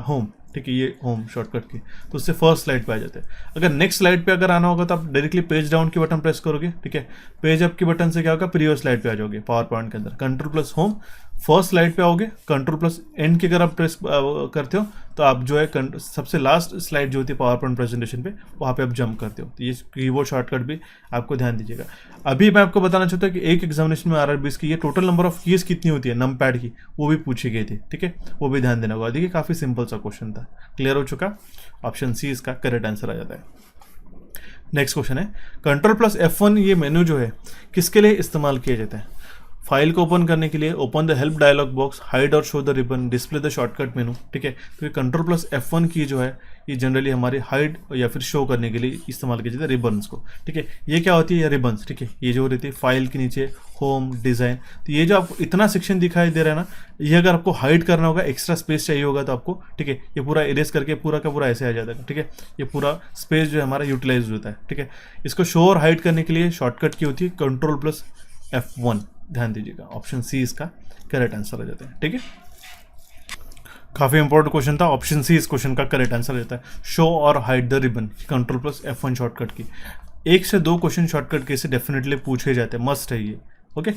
होम, ठीक है, ये होम शॉर्टकट की, तो उससे फर्स्ट स्लाइड पे आ जाते हैं। अगर नेक्स्ट स्लाइड पे अगर आना होगा तो आप डायरेक्टली पेज डाउन की बटन प्रेस करोगे, ठीक है, पेज अप की बटन से क्या होगा, प्रीवियस स्लाइड पे आ जाओगे पावर पॉइंट के अंदर, control plus home, first slide पे आओगे, कंट्रोल प्लस एंड की अगर आप प्रेस करते हो तो आप जो है सबसे लास्ट स्लाइड जो होती है पावर पॉइंट प्रेजेंटेशन पे, वहाँ पे आप जंप करते हो। तो ये कीबोर्ड शॉर्टकट भी आपको ध्यान दीजिएगा। अभी मैं आपको बताना चाहता हूँ कि एक एग्जामिनेशन में RRBs की ये टोटल नंबर ऑफ कीज कितनी होती है नम पैड की, वो भी पूछी गई थी, ठीक है, वो भी ध्यान देना होगा। देखिए काफ़ी सिंपल सा क्वेश्चन था, क्लियर हो चुका। ऑप्शन सी इसका करेक्ट आंसर आ जाता है। नेक्स्ट क्वेश्चन है, कंट्रोल प्लस F1 ये मेनू जो है किसके लिए इस्तेमाल किया जाता है? फाइल को ओपन करने के लिए, open the help dialog box, hide और show the ribbon, display the shortcut menu, ठीक है। तो ये कंट्रोल प्लस F1 की जो है ये जनरली हमारे हाइड या फिर शो करने के लिए इस्तेमाल किया जाता है रिबन्स को, ठीक है। ये क्या होती है, रिबन्स, ठीक है, ये जो रहती है फाइल के नीचे होम डिज़ाइन। तो ये जो आपको इतना सेक्शन दिखाई दे रहा है ना, ये अगर आपको हाइड करना होगा, एक्स्ट्रा स्पेस चाहिए होगा तो आपको, ठीक है, ये पूरा इरेज करके पूरा का पूरा ऐसे आ जाता है, ठीक है। ये पूरा स्पेस जो है हमारा यूटिलाइज होता है, ठीक है। इसको शो और हाइड करने के लिए शॉर्टकट की होती है कंट्रोल प्लस F1, ध्यान दीजिएगा। ऑप्शन सी इसका करेक्ट आंसर आ जाता है, ठीक है। काफी इंपॉर्टेंट क्वेश्चन था, ऑप्शन सी इस क्वेश्चन का करेक्ट आंसर रहता है, शो और hide the ribbon control plus F1 shortcut की। 1 से 2 क्वेश्चन शॉर्टकट के से डेफिनेटली पूछे जाते हैं, मस्ट है ये, ओके।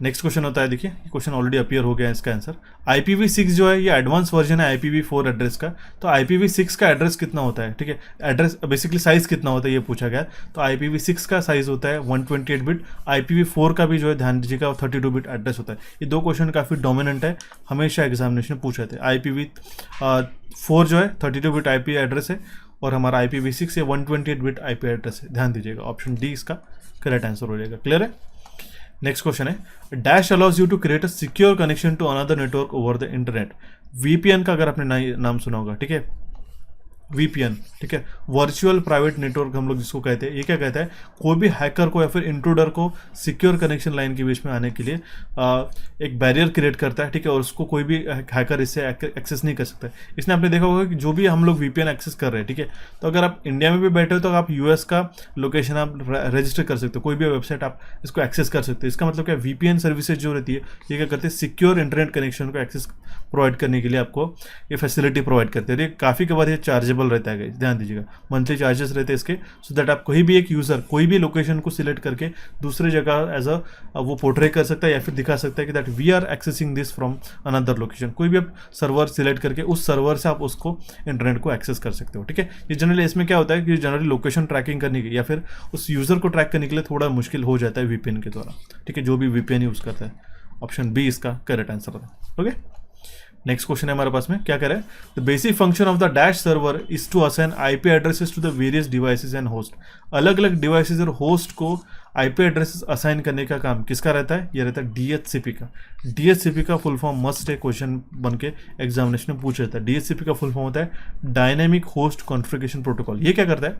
नेक्स्ट क्वेश्चन होता है, देखिए ये क्वेश्चन ऑलरेडी अपीयर हो गया है, इसका आंसर IPv6 जो है ये एडवांस वर्जन है IPv4 एड्रेस का। तो IPv6 का एड्रेस कितना होता है, ठीक है, एड्रेस बेसिकली साइज कितना होता है ये पूछा गया। तो IPv6 का साइज होता है 128 बिट, IPv4 का भी जो है ध्यान दीजिएगा 32 बिट एड्रेस होता है। ये 2 क्वेश्चन काफ़ी डोमिनेंट है, हमेशा एग्जामिनेशन में पूछे थे। IPv4 जो है 32 बिट IP एड्रेस है और हमारा IPv6 है 128 बिट IP एड्रेस है, ध्यान दीजिएगा। ऑप्शन डी इसका करेक्ट आंसर हो जाएगा, क्लियर है। नेक्स्ट क्वेश्चन है, dash allows you to create a secure connection to another network over the internet. VPN का अगर आपने नाम सुना होगा, ठीक है, VPN, ठीक है, वर्चुअल प्राइवेट नेटवर्क हम लोग जिसको कहते हैं। ये क्या कहता है, कोई भी हैकर को या फिर इंट्रूडर को सिक्योर कनेक्शन लाइन के बीच में आने के लिए एक बैरियर क्रिएट करता है, ठीक है, और उसको कोई भी हैकर इससे एक्सेस नहीं कर सकता है। इसने आपने देखा होगा कि जो भी हम लोग VPN एक्सेस कर रहे हैं, ठीक है, तो अगर आप इंडिया में भी बैठे हो तो आप US का लोकेशन आप रजिस्टर कर सकते हो, कोई भी वेबसाइट आप इसको एक्सेस कर सकते हो। इसका मतलब क्या, VPN सर्विसेज जो रहती है ये क्या करते हैं, सिक्योर इंटरनेट कनेक्शन को एक्सेस प्रोवाइड करने के लिए आपको ये फैसिलिटी प्रोवाइड करते हैं। ये काफ़ी के बाद ये चार्जेबल रहता है, ध्यान दीजिएगा, मंथली चार्जेस रहते हैं इसके, सो दैट आप कोई भी एक यूज़र कोई भी लोकेशन को सिलेक्ट करके दूसरे जगह एज अ वो पोर्ट्रे कर सकता है या फिर दिखा सकता है कि that we are accessing this from another location. कोई भी आप सर्वर सिलेक्ट करके उस सर्वर से आप उसको इंटरनेट को एक्सेस कर सकते हो, ठीक है। ये जनरली इसमें क्या होता है कि जनरली लोकेशन ट्रैकिंग करने की या फिर उस यूज़र को ट्रैक करने के लिए थोड़ा मुश्किल हो जाता है VPN के द्वारा, ठीक है, जो भी VPN यूज़ करता है। ऑप्शन बी इसका करेक्ट आंसर है, ओके। नेक्स्ट क्वेश्चन है हमारे पास में, क्या करें, the basic function of the dash server is to assign IP addresses to the various devices and host. अलग अलग डिवाइसेस और होस्ट को IP एड्रेसेस असाइन करने का काम किसका रहता है, ये रहता है DHCP का। DHCP का फुल फॉर्म मस्ट है, क्वेश्चन बन के एग्जामिनेशन में पूछ रहता है। DHCP का फुल फॉर्म होता है डायनेमिक होस्ट कॉन्फ़िगरेशन प्रोटोकॉल। ये क्या करता है,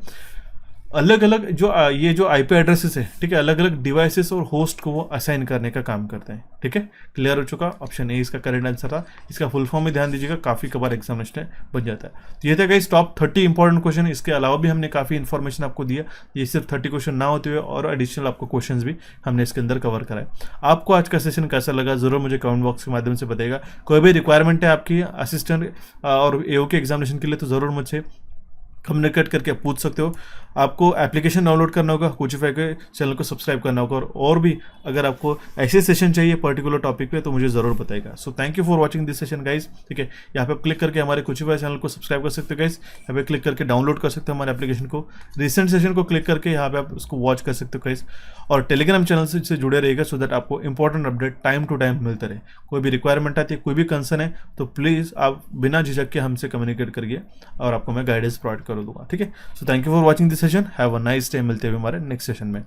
अलग अलग जो ये जो IP एड्रेसेस है, ठीक है, अलग अलग डिवाइसेस और होस्ट को वो असाइन करने का काम करते हैं, ठीक है, क्लियर हो चुका। ऑप्शन ए इसका करेक्ट आंसर था। इसका फुल फॉर्म में ध्यान दीजिएगा, काफ़ी कबार एग्जामिनेशन बन जाता है। तो ये था गाइस टॉप 30 इंपॉर्टेंट क्वेश्चन। इसके अलावा भी हमने काफ़ी इन्फॉर्मेशन आपको दिया, ये सिर्फ 30 क्वेश्चन ना होते हुए और एडिशनल आपको क्वेश्चन भी हमने इसके अंदर कवर कराए। आपको आज का सेशन कैसा लगा ज़रूर मुझे कमेंट बॉक्स के माध्यम से बताइएगा। कोई भी रिक्वायरमेंट है आपकी असिस्टेंट और AO के एग्जामिनेशन के लिए तो ज़रूर मुझे कम्युनिकेट करके पूछ सकते हो। आपको एप्लीकेशन डाउनलोड करना होगा, कोचिफाई के चैनल को सब्सक्राइब करना होगा, और भी अगर आपको ऐसे सेशन चाहिए पर्टिकुलर टॉपिक पे तो मुझे ज़रूर बताइएगा। So thank you for watching this session guys, ठीक है। यहाँ पे क्लिक करके हमारे कोचिफाई चैनल को सब्सक्राइब कर सकते हो गाइस, यहाँ पे क्लिक करके डाउनलोड कर सकते हो हमारे एप्लीकेशन को, रिसेंट सेशन को क्लिक करके यहाँ पे आप उसको वॉच कर सकते हो गाइस, और टेलीग्राम चैनल से जुड़े रहेगा सो दैट आपको important update time to time मिलते रहे। कोई भी रिक्वायरमेंट आती है, कोई भी कंसर्न है तो प्लीज़ आप बिना झिझक के हमसे कम्युनिकेट करिए और आपको मैं गाइडेंस प्रोवाइड कर दूंगा, ठीक है। So thank you for watching this session, have a nice day. मिलते हैं हमारे नेक्स्ट सेशन में।